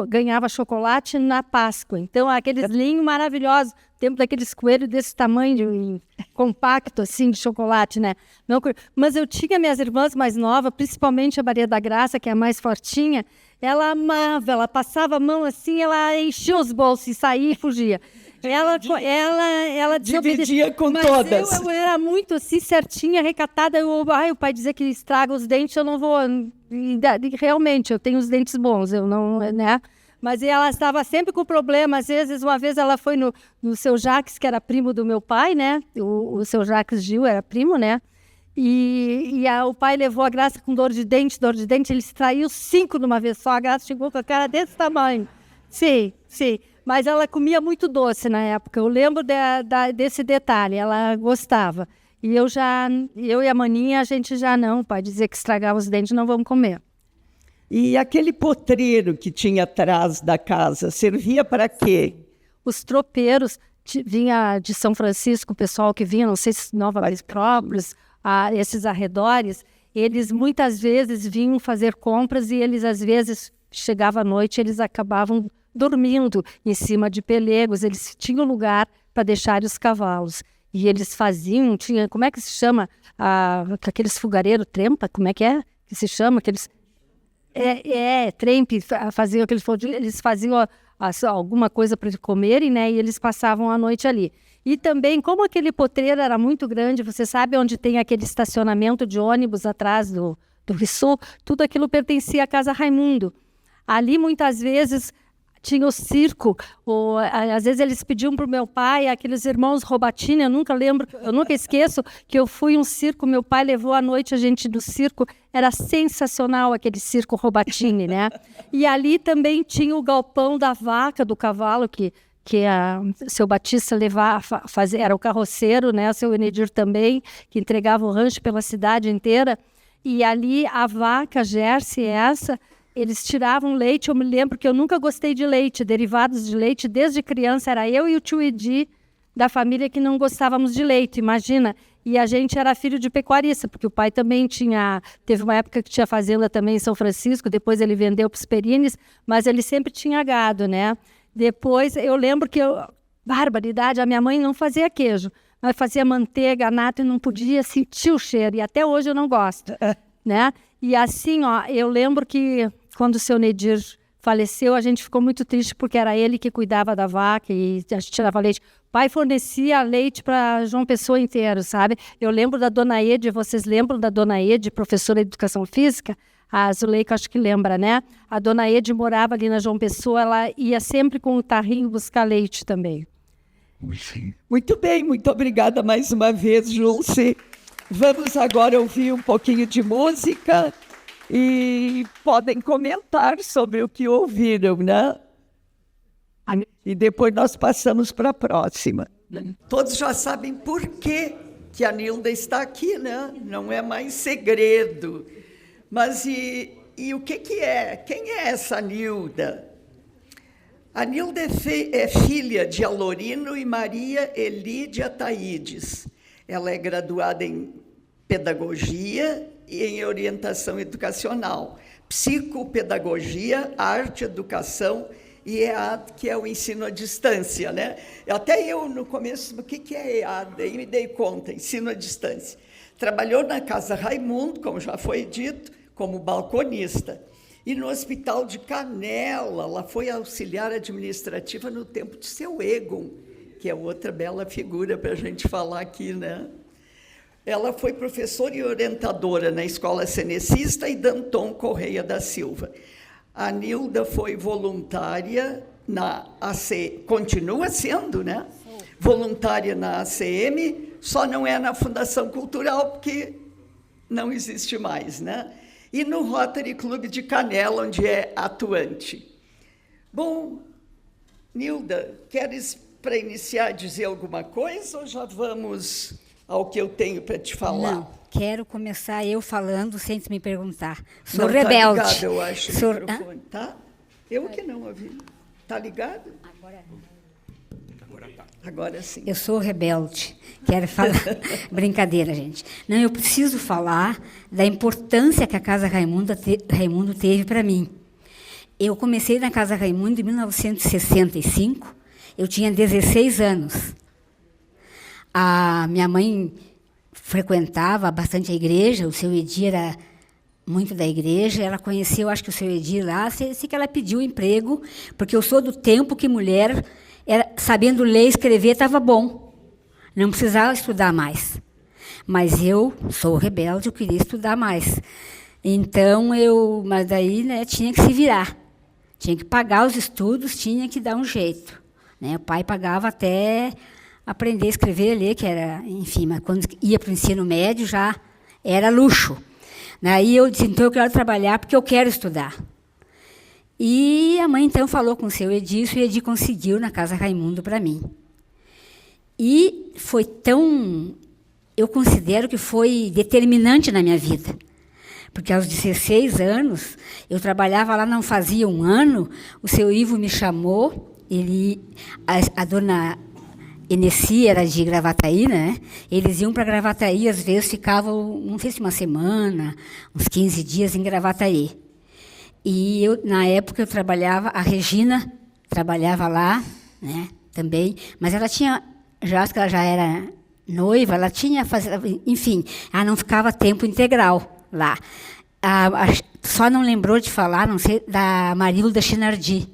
ganhava chocolate na Páscoa. Então, aqueles linhos maravilhosos, tempo daqueles coelhos desse tamanho, compacto, assim, de chocolate, né? Não, mas eu tinha minhas irmãs mais novas, principalmente a Maria da Graça, que é a mais fortinha, ela amava, ela passava a mão assim, ela enchia os bolsos e saía e fugia. Ela dividia com mas todas. Eu era muito assim, certinha, recatada. O pai dizia que estraga os dentes, eu não vou. Realmente, eu tenho os dentes bons, eu não, né? Mas ela estava sempre com problema. Às vezes, uma vez ela foi no seu Jacques, que era primo do meu pai, né? O seu Jacques Gil era primo, né? O pai levou a Graça com dor de dente, ele extraiu 5 de uma vez só. A Graça chegou com a cara desse tamanho. Sim. Mas ela comia muito doce na época. Eu lembro desse detalhe, ela gostava. E eu e a Maninha, a gente já não. O pai dizia que estragava os dentes, não vamos comer. E aquele potreiro que tinha atrás da casa, servia para quê? Os tropeiros, vinha de São Francisco, o pessoal que vinha, não sei se Nova Petrópolis, esses arredores, eles muitas vezes vinham fazer compras e eles às vezes, chegava à noite, eles acabavam dormindo em cima de pelegos, eles tinham lugar para deixar os cavalos. E eles faziam, como é que se chama? Aqueles fogareiros, trempa, como é que se chama? Trempe, faziam eles faziam alguma coisa para comerem, né? E eles passavam a noite ali. E também, como aquele potreiro era muito grande, você sabe onde tem aquele estacionamento de ônibus atrás do Rissul? Tudo aquilo pertencia à Casa Raimundo. Ali, muitas vezes, tinha o circo, às vezes eles pediam para o meu pai, aqueles irmãos Robatini, eu nunca esqueço que eu fui um circo, meu pai levou à noite a gente do circo, era sensacional aquele circo Robatini, né? E ali também tinha o galpão da vaca, do cavalo, que seu Batista era o carroceiro, né? O seu Enedir também, que entregava o rancho pela cidade inteira, e ali a vaca, Jersey, eles tiravam leite. Eu me lembro que eu nunca gostei de leite, derivados de leite, desde criança. Era eu e o tio Edi, da família, que não gostávamos de leite, imagina. E a gente era filho de pecuarista, porque o pai também teve uma época que tinha fazenda também em São Francisco, depois ele vendeu para os Perines, mas ele sempre tinha gado, né? Depois, eu lembro que, barbaridade, a minha mãe não fazia queijo, mas fazia manteiga, nata, e não podia sentir o cheiro, e até hoje eu não gosto, né? E assim, eu lembro que quando o seu Nedir faleceu, a gente ficou muito triste porque era ele que cuidava da vaca e a gente tirava leite. O pai fornecia leite para João Pessoa inteiro, sabe? Eu lembro da Dona Ede, vocês lembram da Dona Ede, professora de Educação Física? A Zuleika acho que lembra, né? A Dona Ede morava ali na João Pessoa, ela ia sempre com o tarrinho buscar leite também. Muito bem, muito obrigada mais uma vez, Júlce. Vamos agora ouvir um pouquinho de música e podem comentar sobre o que ouviram, né? E depois nós passamos para a próxima. Todos já sabem por que a Nilda está aqui, né? Não é mais segredo. Mas e o que é? Quem é essa Nilda? A Nilda é filha de Alorino e Maria Elídia Ataídes. Ela é graduada em Pedagogia e em Orientação Educacional, Psicopedagogia, Arte, Educação e EAD, que é o ensino à distância, né? Até eu, no começo, o que é EAD? Aí me dei conta, ensino à distância. Trabalhou na Casa Raimundo, como já foi dito, como balconista. E no Hospital de Canela, ela foi auxiliar administrativa no tempo de seu Egon, que é outra bela figura para a gente falar aqui, né? Ela foi professora e orientadora na Escola Cenecista e Danton Correia da Silva. A Nilda foi voluntária na AC, continua sendo, né? Voluntária na ACM, só não é na Fundação Cultural, porque não existe mais, né? E no Rotary Clube de Canela, onde é atuante. Bom, Nilda, queres, para iniciar, dizer alguma coisa ou já vamos ao que eu tenho para te falar? Não, quero começar eu falando sem me perguntar. Sou não, rebelde. Tá ligado, eu acho, Sou... o microfone, tá? Eu que não ouvi. Tá ligado? Agora sim. Eu sou rebelde. Quero falar... Brincadeira, gente. Não, eu preciso falar da importância que a Casa Raimundo teve para mim. Eu comecei na Casa Raimundo em 1965. Eu tinha 16 anos. A minha mãe frequentava bastante a igreja, o seu Edir era muito da igreja, ela conheceu, acho que o seu Edir lá, sei que ela pediu emprego, porque eu sou do tempo que mulher, sabendo ler e escrever, estava bom. Não precisava estudar mais. Mas eu sou rebelde, eu queria estudar mais. Então, mas daí, né, tinha que se virar. Tinha que pagar os estudos, tinha que dar um jeito. Né? O pai pagava até aprender a escrever e ler, que era, enfim, mas quando ia para o ensino médio já era luxo. Daí eu disse, então eu quero trabalhar porque eu quero estudar. E a mãe, então, falou com o seu Edilson, e o Edir conseguiu na Casa Raimundo para mim. E foi tão... Eu considero que foi determinante na minha vida. Porque aos 16 anos, eu trabalhava lá, não fazia um ano, o seu Ivo me chamou, a dona Enessi era de Gravataí, né? Eles iam para Gravataí, às vezes ficavam, não sei se uma semana, uns 15 dias em Gravataí. E na época eu trabalhava, a Regina trabalhava lá, né, também, mas ela tinha, já que ela já era noiva, ela tinha, enfim, ela não ficava tempo integral lá. Só não lembrou de falar, não sei, da Marilda Chinardi.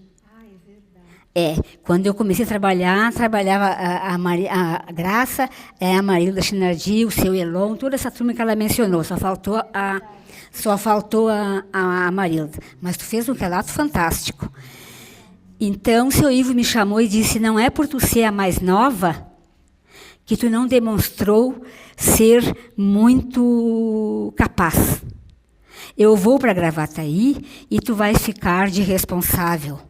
Quando eu comecei a trabalhar, trabalhava a Graça, a Marilda Chinardi, o seu Elon, toda essa turma que ela mencionou, só faltou a Marilda. Mas tu fez um relato fantástico. Então, o seu Ivo me chamou e disse, não é por tu ser a mais nova que tu não demonstrou ser muito capaz. Eu vou para Gravataí e tu vais ficar de responsável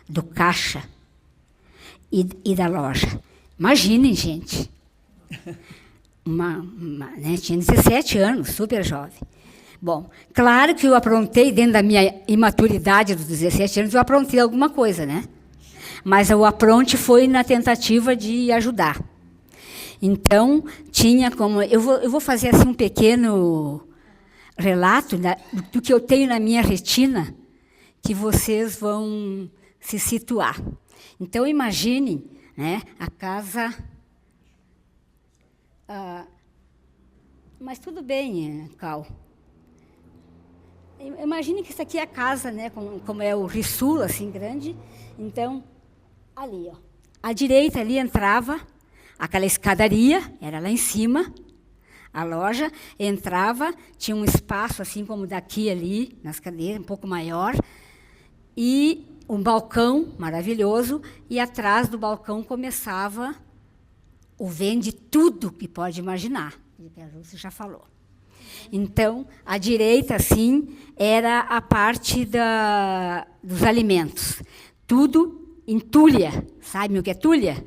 do caixa e da loja. Imaginem, gente. Né, tinha 17 anos, super jovem. Bom, claro que eu aprontei, dentro da minha imaturidade dos 17 anos, eu aprontei alguma coisa, né? Mas o apronte foi na tentativa de ajudar. Então, tinha como... Eu vou fazer assim, um pequeno relato do que eu tenho na minha retina, que vocês vão se situar. Então, imaginem, né, a casa... mas tudo bem, Cal. Imagine que isso aqui é a casa, né, como é o Rissul, assim, grande. Então, ali, ó, à direita ali entrava aquela escadaria, era lá em cima, a loja, entrava, tinha um espaço, assim como daqui ali, nas cadeiras, um pouco maior, e um balcão maravilhoso, e atrás do balcão começava o vende tudo que pode imaginar, que a Júcia já falou. Então, à direita, assim, era a parte dos alimentos. Tudo em tulha. Sabe o que é tulha?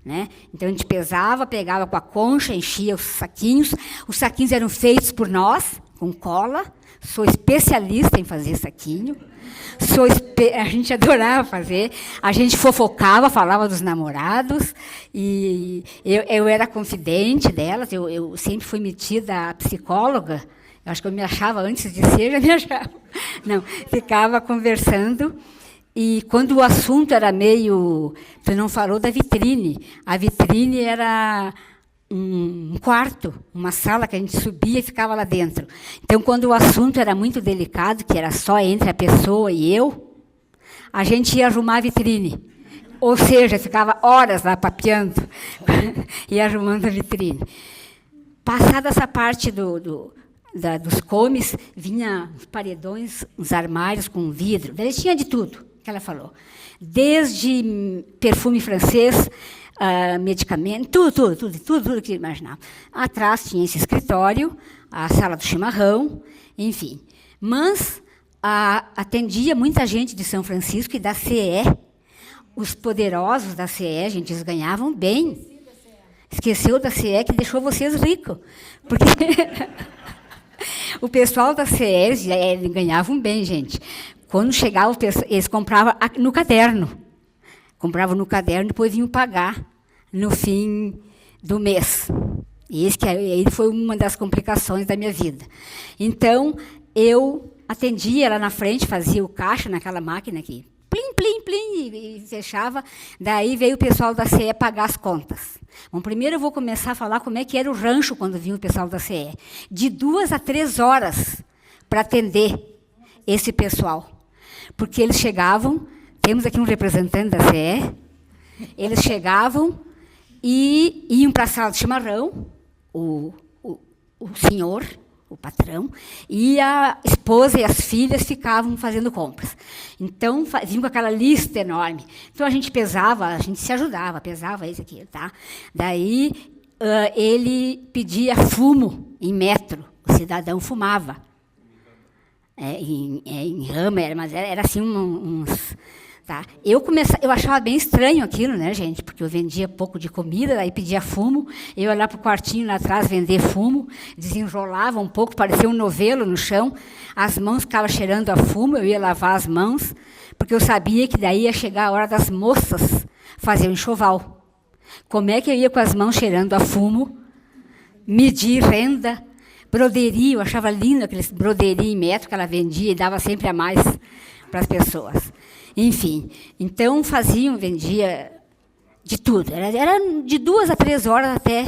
Né? Então, a gente pesava, pegava com a concha, enchia os saquinhos. Os saquinhos eram feitos por nós, com cola. Sou especialista em fazer saquinho. A gente adorava fazer. A gente fofocava, falava dos namorados. E eu era confidente delas. Eu sempre fui metida a psicóloga. Eu acho que eu me achava antes de ser, já me achava. Não, ficava conversando. E quando o assunto era meio... Tu não falou da vitrine. A vitrine era um quarto, uma sala que a gente subia e ficava lá dentro. Então, quando o assunto era muito delicado, que era só entre a pessoa e eu, a gente ia arrumar a vitrine. Ou seja, ficava horas lá papeando e arrumando a vitrine. Passada essa parte dos comes, vinha os paredões, os armários com vidro. Daí tinha de tudo, que ela falou. Desde perfume francês, medicamento, tudo que imaginava. Atrás tinha esse escritório, a sala do chimarrão, enfim. Mas atendia muita gente de São Francisco e da CE. Os poderosos da CE, gente, eles ganhavam bem. Esqueceu da CE que deixou vocês ricos. Porque o pessoal da CE, eles ganhavam bem, gente. Quando chegava, eles compravam no caderno. Compravam no caderno e depois vinham pagar no fim do mês. E esse foi uma das complicações da minha vida. Então, eu atendia lá na frente, fazia o caixa naquela máquina aqui. Plim, plim, plim, e fechava. Daí veio o pessoal da CE pagar as contas. Bom, primeiro eu vou começar a falar como é que era o rancho quando vinha o pessoal da CE. De 2 a 3 horas para atender esse pessoal. Porque eles chegavam, temos aqui um representante da CE, eles chegavam e iam para a sala de chimarrão, o senhor, o patrão, e a esposa e as filhas ficavam fazendo compras. Então, vinham com aquela lista enorme. Então, a gente pesava, a gente se ajudava, pesava isso aqui, tá? Daí, ele pedia fumo em metro. O cidadão fumava. Em Hammer, mas era assim uns... Tá? Eu achava bem estranho aquilo, né, gente? Porque eu vendia pouco de comida, daí pedia fumo, eu ia lá para o quartinho lá atrás vender fumo, desenrolava um pouco, parecia um novelo no chão, as mãos ficavam cheirando a fumo, eu ia lavar as mãos, porque eu sabia que daí ia chegar a hora das moças fazer o enxoval. Como é que eu ia com as mãos cheirando a fumo, medir renda, broderie, eu achava lindo aqueles broderie em metro que ela vendia e dava sempre a mais para as pessoas. Enfim, então vendia de tudo. Era de 2 a 3 horas até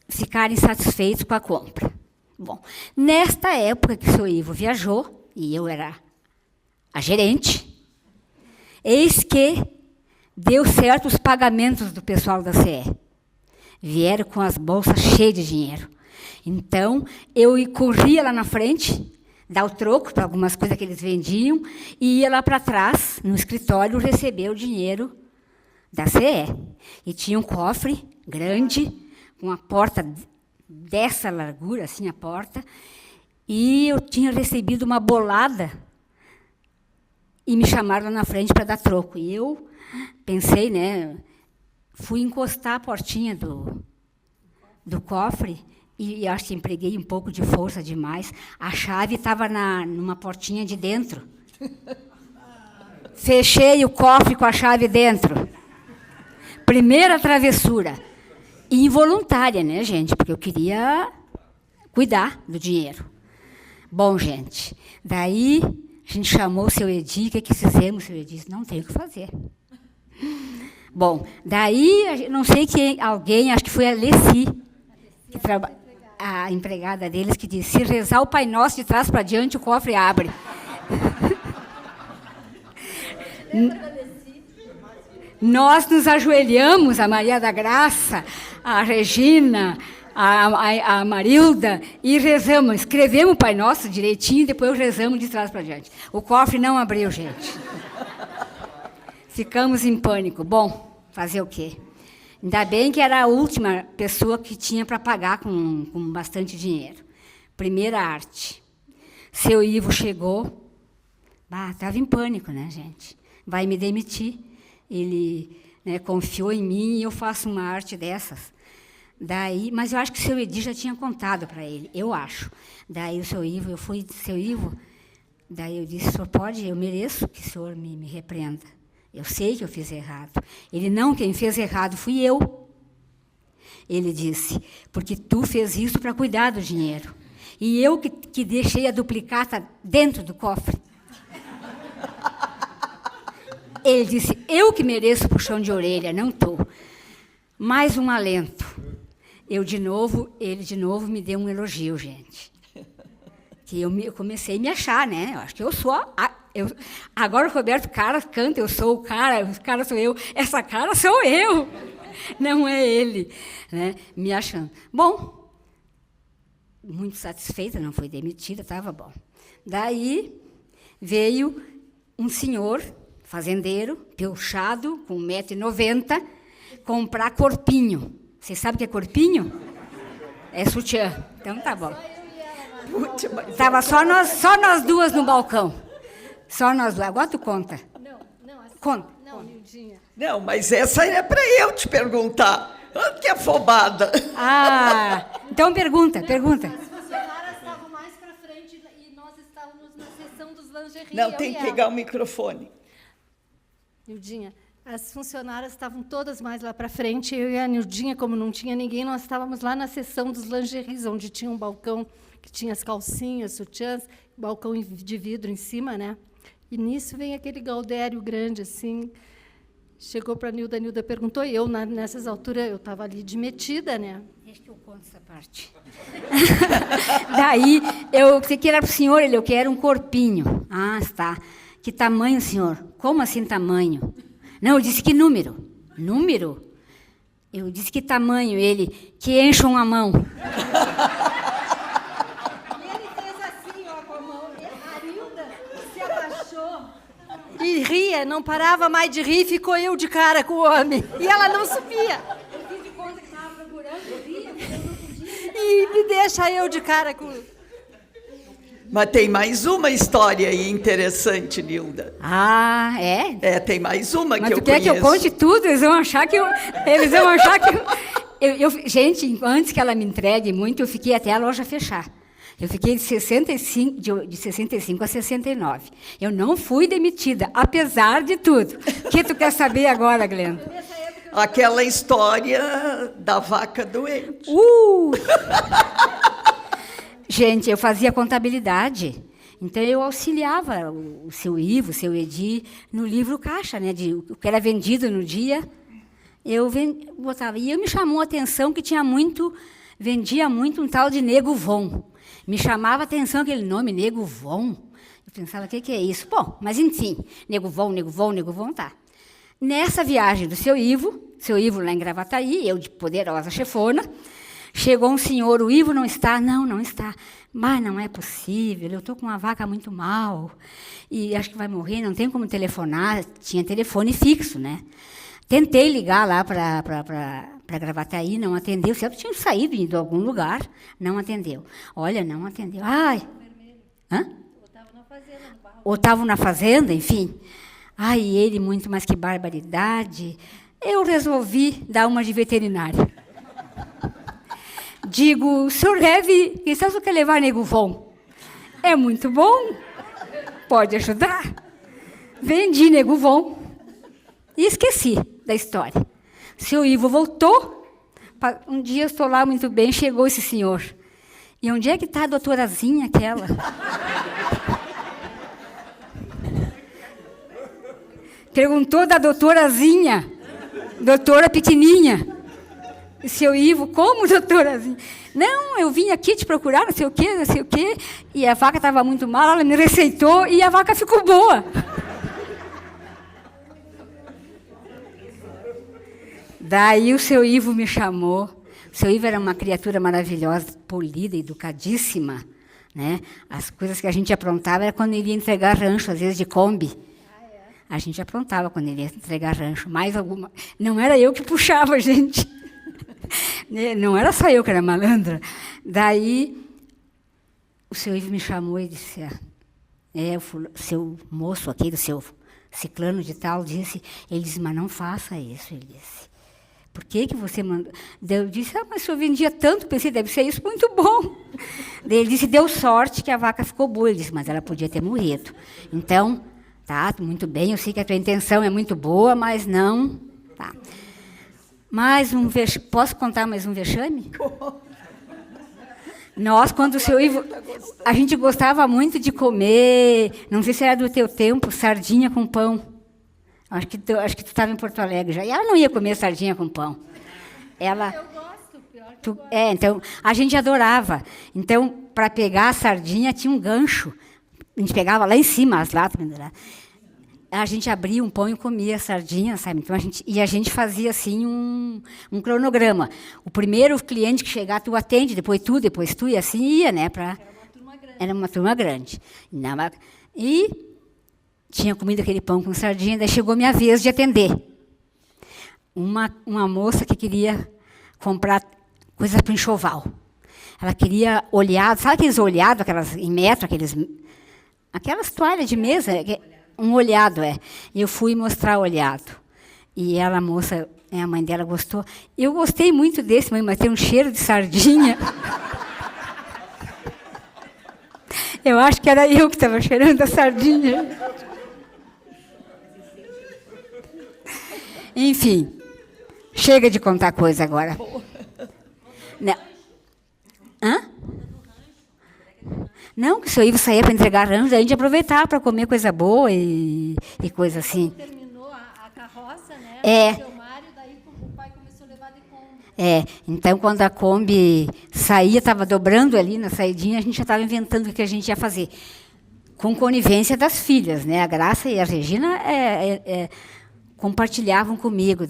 ficarem satisfeitos com a compra. Bom, nesta época que o seu Ivo viajou, e eu era a gerente, eis que deu certo os pagamentos do pessoal da CE. Vieram com as bolsas cheias de dinheiro. Então, eu corria lá na frente, dar o troco para algumas coisas que eles vendiam, e ia lá para trás, no escritório, receber o dinheiro da CE. E tinha um cofre grande, com uma porta dessa largura, assim, a porta, e eu tinha recebido uma bolada, e me chamaram lá na frente para dar troco. E eu pensei, né, fui encostar a portinha do cofre, e acho que empreguei um pouco de força demais. A chave estava numa portinha de dentro. Fechei o cofre com a chave dentro. Primeira travessura. Involuntária, né, gente? Porque eu queria cuidar do dinheiro. Bom, gente, daí a gente chamou o seu Edi. O que fizemos? O seu Edi disse, não tem o que fazer. Bom, daí, não sei quem, alguém, acho que foi a Leci, a empregada deles, que disse, se rezar o Pai Nosso de trás para diante, o cofre abre. Nós nos ajoelhamos, a Maria da Graça, a Regina, a Marilda, e rezamos, escrevemos o Pai Nosso direitinho, depois rezamos de trás para diante. O cofre não abriu, gente. Ficamos em pânico. Bom, fazer o quê? Ainda bem que era a última pessoa que tinha para pagar com bastante dinheiro. Primeira arte. Seu Ivo chegou, estava em pânico, né, gente? Vai me demitir. Ele, né, confiou em mim e eu faço uma arte dessas. Daí, mas eu acho que o seu Edi já tinha contado para ele, eu acho. Daí o seu Ivo, eu fui, seu Ivo, daí eu disse, senhor pode, eu mereço que o senhor me repreenda. Eu sei que eu fiz errado. Ele, não, quem fez errado fui eu. Ele disse, porque tu fez isso para cuidar do dinheiro. E eu que deixei a duplicata dentro do cofre. Ele disse, eu que mereço puxão de orelha, não tu. Mais um alento. ele de novo me deu um elogio, gente. Que eu comecei a me achar, né? Eu acho que eu sou agora o Roberto Carlos canta, eu sou o cara sou eu, essa cara sou eu, não é ele, né? Me achando. Bom, muito satisfeita, não foi demitida, estava bom. Daí veio um senhor, fazendeiro, piochado, com 1,90 m, comprar corpinho. Vocês sabem o que é corpinho? É sutiã. Então tá bom. Estava só nós duas no balcão. Só nós duas. Agora tu conta. Não, assim, Conta. não, Nildinha. Não, mas essa é para eu te perguntar. Que afobada. Então pergunta. As funcionárias estavam mais para frente e nós estávamos na seção dos lingerie. Não, tem que pegar o microfone. Nildinha, as funcionárias estavam todas mais lá para frente. Eu e a Nildinha, como não tinha ninguém, nós estávamos lá na seção dos lingeries, onde tinha um balcão que tinha as calcinhas, sutiãs, balcão de vidro em cima, né? E nisso vem aquele Gaudério grande, assim, chegou para a Nilda perguntou, e eu, nessas alturas, eu estava ali de metida, né? Deixa que eu conto essa parte. Daí, eu pensei que era para o senhor, eu quero um corpinho. Ah, está. Que tamanho, senhor? Como assim tamanho? Não, eu disse que número. Número? Eu disse que tamanho, ele, que encham a mão. E ria, não parava mais de rir, ficou eu de cara com o homem. E ela não subia. Eu fiz de conta que estava procurando, ria, mas eu não podia. E me deixa eu de cara com... Mas tem mais uma história aí interessante, Nilda. Ah, é? É, tem mais uma Mas que eu tu quer conheço. que eu conte tudo? Eles vão achar que gente, antes que ela me entregue muito, eu fiquei até a loja fechar. Eu fiquei de 65 a 69. Eu não fui demitida, apesar de tudo. O que tu quer saber agora, Glenda? Aquela história da vaca doente. Gente, eu fazia contabilidade. Então, eu auxiliava o seu Ivo, o seu Edi, no livro caixa, né, de o que era vendido no dia. Eu botava. E me chamou a atenção que vendia muito um tal de Nego Von. Me chamava a atenção aquele nome, Nego Von. Eu pensava, o que é isso? Bom, mas enfim, Nego Von, tá. Nessa viagem do seu Ivo lá em Gravataí, eu de poderosa chefona, chegou um senhor, o Ivo não está? Não está. Mas não é possível, eu estou com uma vaca muito mal, e acho que vai morrer, não tem como telefonar, tinha telefone fixo, né? Tentei ligar lá para Gravataí, não atendeu. Certo, tinha saído de algum lugar, não atendeu. Olha, não atendeu. Ai. Hã? Ou estavam na fazenda, enfim. Ai, ele, muito mais que barbaridade. Eu resolvi dar uma de veterinária. Digo, o senhor deve... Quem sabe o que levar Nego Von? É muito bom. Pode ajudar. Vendi Nego Von. E esqueci da história. O seu Ivo voltou. Um dia eu estou lá muito bem, chegou esse senhor. E onde é que está a doutorazinha aquela? Perguntou da doutorazinha. Doutora pequenininha. E seu Ivo, como doutorazinha? Não, eu vim aqui te procurar, não sei o quê. E a vaca estava muito mal, ela me receitou e a vaca ficou boa. Daí o seu Ivo me chamou. O seu Ivo era uma criatura maravilhosa, polida, educadíssima, né? As coisas que a gente aprontava era quando ele ia entregar rancho, às vezes de Kombi. A gente aprontava quando ele ia entregar rancho. Mais alguma... Não era eu que puxava, gente. Não era só eu que era malandra. Daí o seu Ivo me chamou e disse, o seu moço aqui, do seu ciclano de tal, ele disse, mas não faça isso, ele disse. Por que você mandou? Eu disse, mas o senhor vendia tanto, pensei, deve ser isso muito bom. Ele disse, deu sorte que a vaca ficou boa. Ele disse, mas ela podia ter morrido. Então, tá, muito bem, eu sei que a tua intenção é muito boa, mas não. Tá. Mais um vexame. Posso contar mais um vexame? Nós, quando o seu Ivo... A gente gostava muito de comer, não sei se era do teu tempo, sardinha com pão. Acho que tu estava em Porto Alegre já. E ela não ia comer sardinha com pão. Eu gosto, pior Então, a gente adorava. Então, para pegar a sardinha, tinha um gancho. A gente pegava lá em cima as latas. A gente abria um pão e comia a sardinha, sabe? Então, a gente fazia, assim, um cronograma. O primeiro cliente que chegar, tu atende, depois tu, e assim ia, né? Era uma turma grande. E tinha comido aquele pão com sardinha, daí chegou a minha vez de atender. Uma moça que queria comprar coisa para o enxoval. Ela queria olhado, sabe aqueles olhados, aquelas em metro, aquelas toalhas de mesa, um olhado, E eu fui mostrar o olhado. E ela, a moça, a mãe dela gostou. Eu gostei muito desse, mãe, mas tem um cheiro de sardinha. Eu acho que era eu que estava cheirando a sardinha. Enfim, chega de contar coisa agora. Não. Hã? Não, que se eu ia sair para entregar rancho, a gente aproveitava para comer coisa boa e coisa assim. Terminou a carroça, né? O seu Mário, daí o pai começou a levar de Kombi. Então, quando a Kombi saía, estava dobrando ali na saidinha, a gente já estava inventando o que a gente ia fazer. Com conivência das filhas, né? A Graça e a Regina compartilhavam comigo.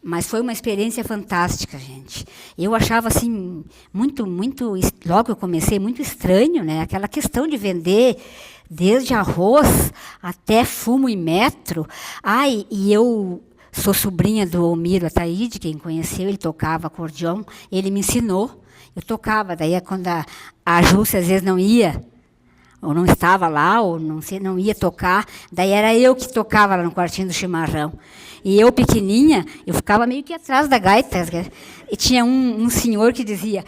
Mas foi uma experiência fantástica, gente. Eu achava, assim, muito, logo que eu comecei, muito estranho, né? Aquela questão de vender desde arroz até fumo e metro. E eu sou sobrinha do Omiro Ataíde, quem conheceu, ele tocava acordeão, ele me ensinou. Eu tocava, daí quando a Júcia às vezes não ia, ou não estava lá, ou não ia tocar, daí era eu que tocava lá no quartinho do chimarrão. E eu, pequenininha, eu ficava meio que atrás da gaita. E tinha um senhor que dizia,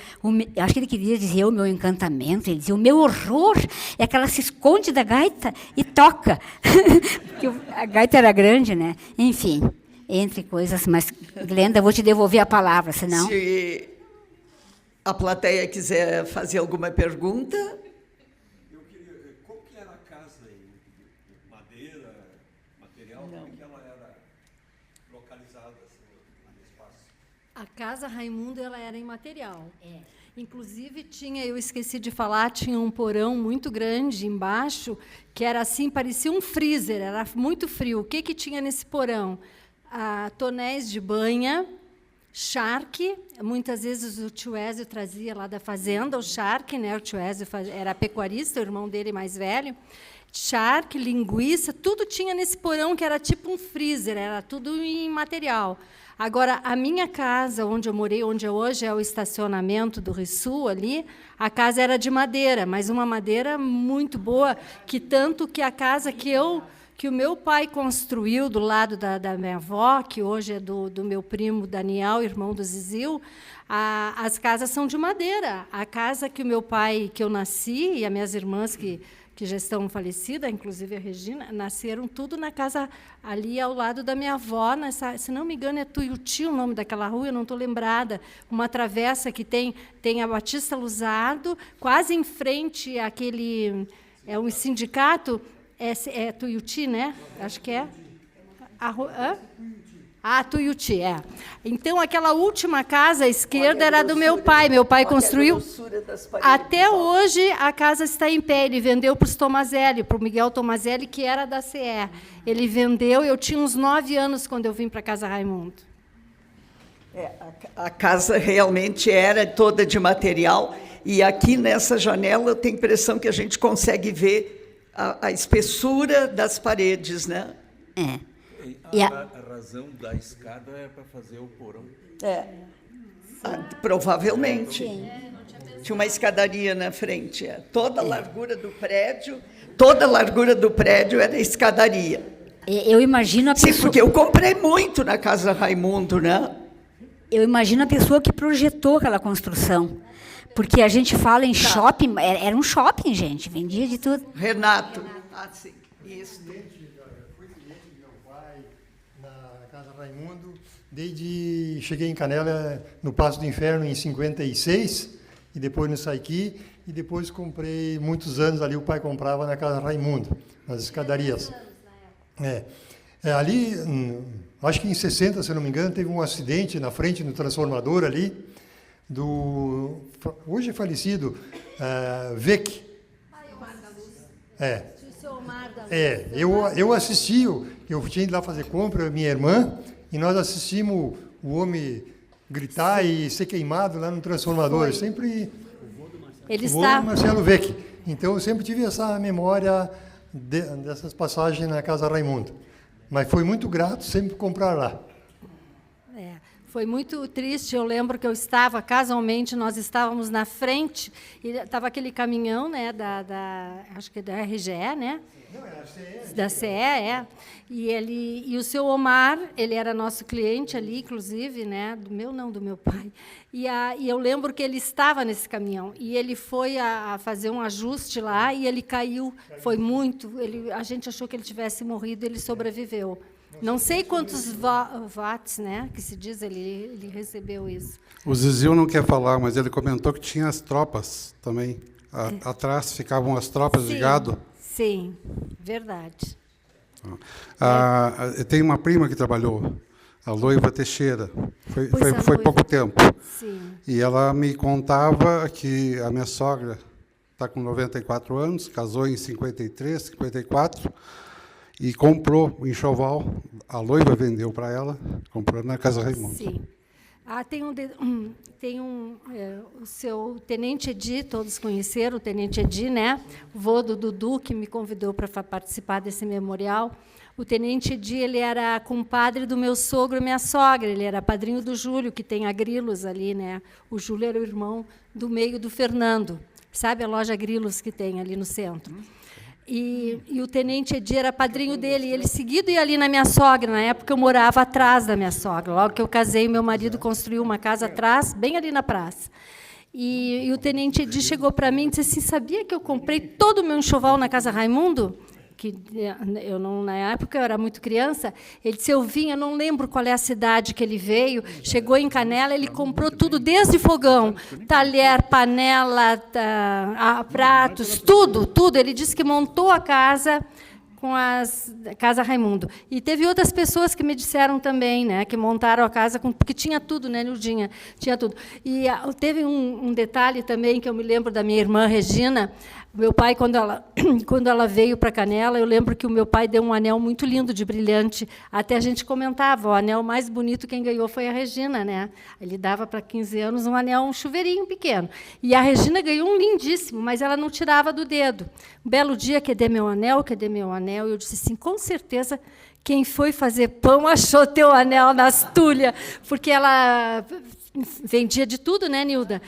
acho que ele queria dizer o meu encantamento, ele dizia, o meu horror é que ela se esconde da gaita e toca. Porque a gaita era grande, né? Enfim, entre coisas. Mas, Glenda, vou te devolver a palavra, senão... Se a plateia quiser fazer alguma pergunta... A Casa Raimundo, ela era em material. Inclusive, eu esqueci de falar, tinha um porão muito grande embaixo, que era assim, parecia um freezer, era muito frio. O que tinha nesse porão? Tonéis de banha, charque, muitas vezes o tio Ézio trazia lá da fazenda o charque, né? O tio Ézio era pecuarista, o irmão dele mais velho. Charque, linguiça, tudo tinha nesse porão, que era tipo um freezer, era tudo em material. Agora, a minha casa, onde eu morei, onde hoje é o estacionamento do Rissul, ali, a casa era de madeira, mas uma madeira muito boa, que tanto que a casa que o meu pai construiu do lado da minha avó, que hoje é do meu primo Daniel, irmão do Zizil, as casas são de madeira. A casa que o meu pai, que eu nasci, e as minhas irmãs que já estão falecidas, inclusive a Regina, nasceram tudo na casa ali ao lado da minha avó, se não me engano, é Tuiuti o nome daquela rua, eu não estou lembrada, uma travessa que tem a Batista Luzardo, quase em frente àquele... um sindicato, é Tuiuti, né? Acho que é. Tuiuti, Então, aquela última casa à esquerda era do meu pai. Meu pai construiu. Até hoje, a casa está em pé. Ele vendeu para os Tomazelli, para o Miguel Tomazelli, que era da CE. Ele vendeu, eu tinha uns 9 anos quando eu vim para a Casa Raimundo. A casa realmente era toda de material. E aqui, nessa janela, eu tenho a impressão que a gente consegue ver a espessura das paredes, né? A razão da escada é para fazer o porão. Provavelmente. Tinha uma escadaria na frente. Toda a largura do prédio era escadaria. Eu imagino a pessoa... Sim, porque eu comprei muito na Casa Raimundo, né? Eu imagino a pessoa que projetou aquela construção. Porque a gente fala em shopping, era um shopping, gente, vendia de tudo. Renato. Sim, isso. Raimundo, cheguei em Canela no Passo do Inferno em 56, e depois no Saiqui, e depois comprei muitos anos ali, o pai comprava na Casa Raimundo, nas escadarias. Ali, acho que em 60, se não me engano, teve um acidente na frente do transformador ali, do hoje falecido Vec. Eu assisti, eu tinha ido lá fazer compra, minha irmã, e nós assistimos o homem gritar e ser queimado lá no transformador. Sempre Ele o vô está... do Marcelo Vec. Então eu sempre tive essa memória dessas passagens na Casa Raimundo. Mas foi muito grato sempre comprar lá. Foi muito triste, eu lembro que eu estava, casualmente, nós estávamos na frente, e estava aquele caminhão, né, acho que da RGE, né? Não, é da CE. Da CE, E o seu Omar, ele era nosso cliente ali, inclusive, né, do meu pai. E eu lembro que ele estava nesse caminhão, e ele foi a fazer um ajuste lá, e ele caiu, foi muito, a gente achou que ele tivesse morrido, ele sobreviveu. Não sei quantos watts, né, que se diz, ele recebeu isso. O Zizil não quer falar, mas ele comentou que tinha as tropas também. Atrás ficavam as tropas de gado. Sim, verdade. Tem uma prima que trabalhou, a Loiva Teixeira. Foi pouco tempo. Sim. E ela me contava que a minha sogra está com 94 anos, casou em 53, 54, e comprou o enxoval. A Loiva vendeu para ela, comprou na Casa Raimundo. Sim. O seu Tenente Edi, todos conheceram o Tenente Edi, né? O vô do Dudu, que me convidou para participar desse memorial. O Tenente Edi, ele era compadre do meu sogro e minha sogra, ele era padrinho do Júlio, que tem a Grilos ali, né? O Júlio era o irmão do meio do Fernando. Sabe a loja Grilos que tem ali no centro? E o Tenente Edi era padrinho dele, e ele seguido ia ali na minha sogra. Na época, eu morava atrás da minha sogra. Logo que eu casei, meu marido construiu uma casa atrás, bem ali na praça. E o Tenente Edi chegou para mim e disse assim, sabia que eu comprei todo o meu enxoval na Casa Raimundo? Que eu não, na época eu era muito criança. Ele disse, eu vim, eu não lembro qual é a cidade que ele veio, chegou em Canela, ele comprou tudo, desde fogão, talher, panela, pratos, tudo. Ele disse que montou a casa com a Casa Raimundo. E teve outras pessoas que me disseram também, né, que montaram a casa, porque tinha tudo, né, Nildinha? Tinha tudo. E teve um detalhe também que eu me lembro da minha irmã Regina. Meu pai, quando ela veio para Canela, eu lembro que o meu pai deu um anel muito lindo, de brilhante. Até a gente comentava, o anel mais bonito quem ganhou foi a Regina, né? Ele dava para 15 anos um anel, um chuveirinho pequeno. E a Regina ganhou um lindíssimo, mas ela não tirava do dedo. Um belo dia, cadê meu anel? Cadê meu anel? E eu disse assim, com certeza, quem foi fazer pão achou teu anel na astulha, porque ela vendia de tudo, né, Nilda?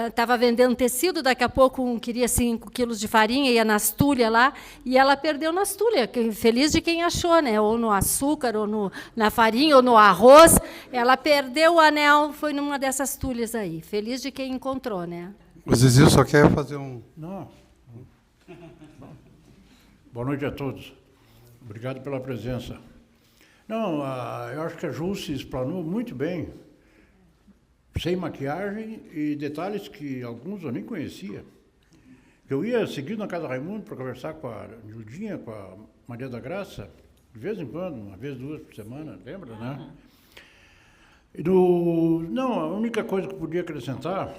Estava vendendo tecido, daqui a pouco queria 5 quilos de farinha, ia na astulha lá, e ela perdeu na astulha, feliz de quem achou, né? Ou no açúcar, ou na farinha, ou no arroz. Ela perdeu o anel, foi numa dessas astulhas aí. Feliz de quem encontrou, né? O Zizil só quer fazer um... Não. Boa noite a todos. Obrigado pela presença. Não, eu acho que a Ju se explanou muito bem, sem maquiagem e detalhes que alguns eu nem conhecia. Eu ia seguido na Casa Raimundo para conversar com a Nildinha, com a Maria da Graça, de vez em quando, uma vez, 2 por semana, lembra, né? Não, a única coisa que eu podia acrescentar,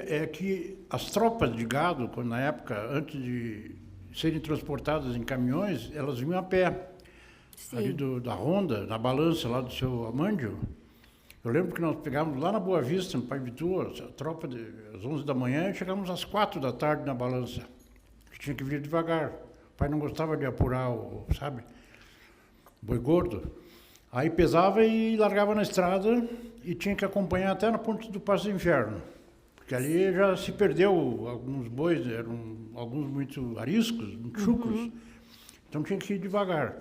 é que as tropas de gado, quando, na época, antes de serem transportadas em caminhões, elas vinham a pé. Sim. Ali da Ronda, na balança lá do seu Amândio. Eu lembro que nós pegávamos lá na Boa Vista, no Pai Vitor, a tropa às 11 da manhã, e chegávamos às 4 da tarde na balança. Tinha que vir devagar. O pai não gostava de apurar o boi gordo. Aí pesava e largava na estrada e tinha que acompanhar até na ponte do Passo do Inferno. Porque ali já se perdeu alguns bois, eram alguns muito ariscos, muito chucros. Então tinha que ir devagar.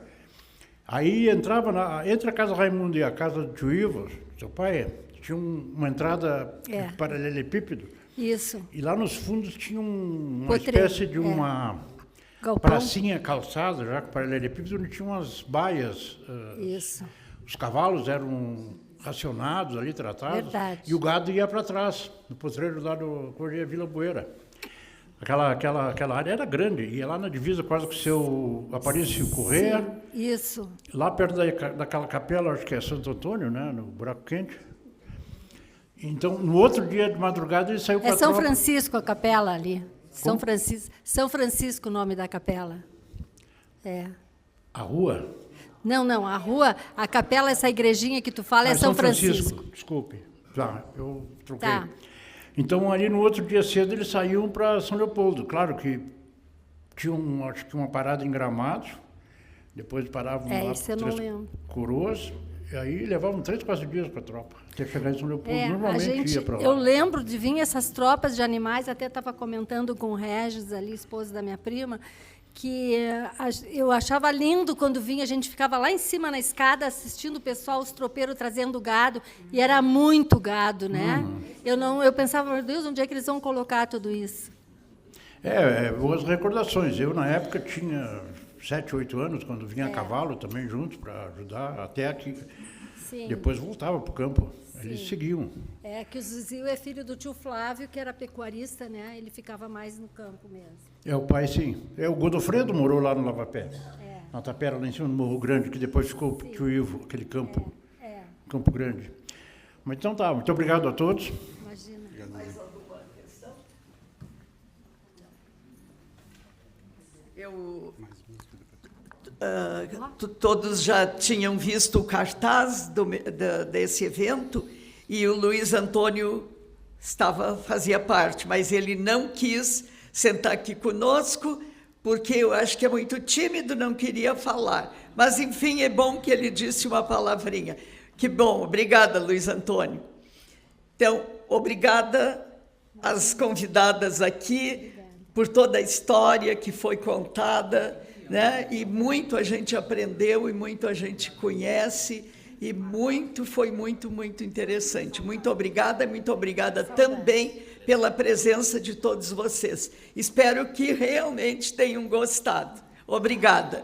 Aí entrava entre a Casa Raimundo e a casa do tio Ivo, seu pai, tinha uma entrada de paralelepípedo. Isso. E lá nos fundos tinha uma espécie de uma pracinha calçada, já com paralelepípedo, onde tinha umas baias. Isso. Os cavalos eram racionados ali, tratados. Verdade. E o gado ia para trás, no potreiro lá do Correia Vila Bueira. Aquela área era grande, ia lá na divisa quase com o seu Aparício Correia. Isso. Lá perto daquela capela, acho que é Santo Antônio, né, no Buraco Quente. Então, no outro dia de madrugada, ele saiu para a São tropa. Francisco a capela ali. São Francisco o nome da capela. É. A rua? Não, a rua, a capela, essa igrejinha que tu fala é São Francisco. Desculpe. Tá, eu troquei. Tá. Então, ali no outro dia cedo, eles saíam para São Leopoldo. Claro que tinha, acho que uma parada em Gramados, depois paravam lá isso eu não lembro. Coroas, e aí levavam 3, 4 dias para a tropa. Até chegar em São Leopoldo, normalmente ia para lá. Eu lembro de vir essas tropas de animais, até estava comentando com o Regis, ali, esposo da minha prima, que eu achava lindo quando vinha, a gente ficava lá em cima na escada assistindo o pessoal, os tropeiros trazendo gado, e era muito gado, né? Eu pensava, meu Deus, onde é que eles vão colocar tudo isso? Boas recordações. Eu, na época, tinha 7, 8 anos, quando vinha a cavalo também juntos para ajudar, até aqui. Sim. Depois voltava para o campo. Eles seguiam. Que o Zizio é filho do tio Flávio, que era pecuarista, né? Ele ficava mais no campo mesmo. O pai, sim. O Godofredo morou lá no Lavapé. Na tapera, lá em cima do Morro Grande, que depois ficou o tio Ivo, aquele campo. Campo Grande. Mas então tá, muito obrigado a todos. Imagina. Mais alguma questão? Todos já tinham visto o cartaz desse evento e o Luiz Antônio fazia parte, mas ele não quis sentar aqui conosco porque eu acho que é muito tímido, não queria falar. Mas, enfim, é bom que ele disse uma palavrinha. Que bom, obrigada, Luiz Antônio. Então, obrigada às convidadas aqui por toda a história que foi contada, né? E muito a gente aprendeu e muito a gente conhece e foi muito, muito interessante. Muito obrigada também pela presença de todos vocês. Espero que realmente tenham gostado. Obrigada.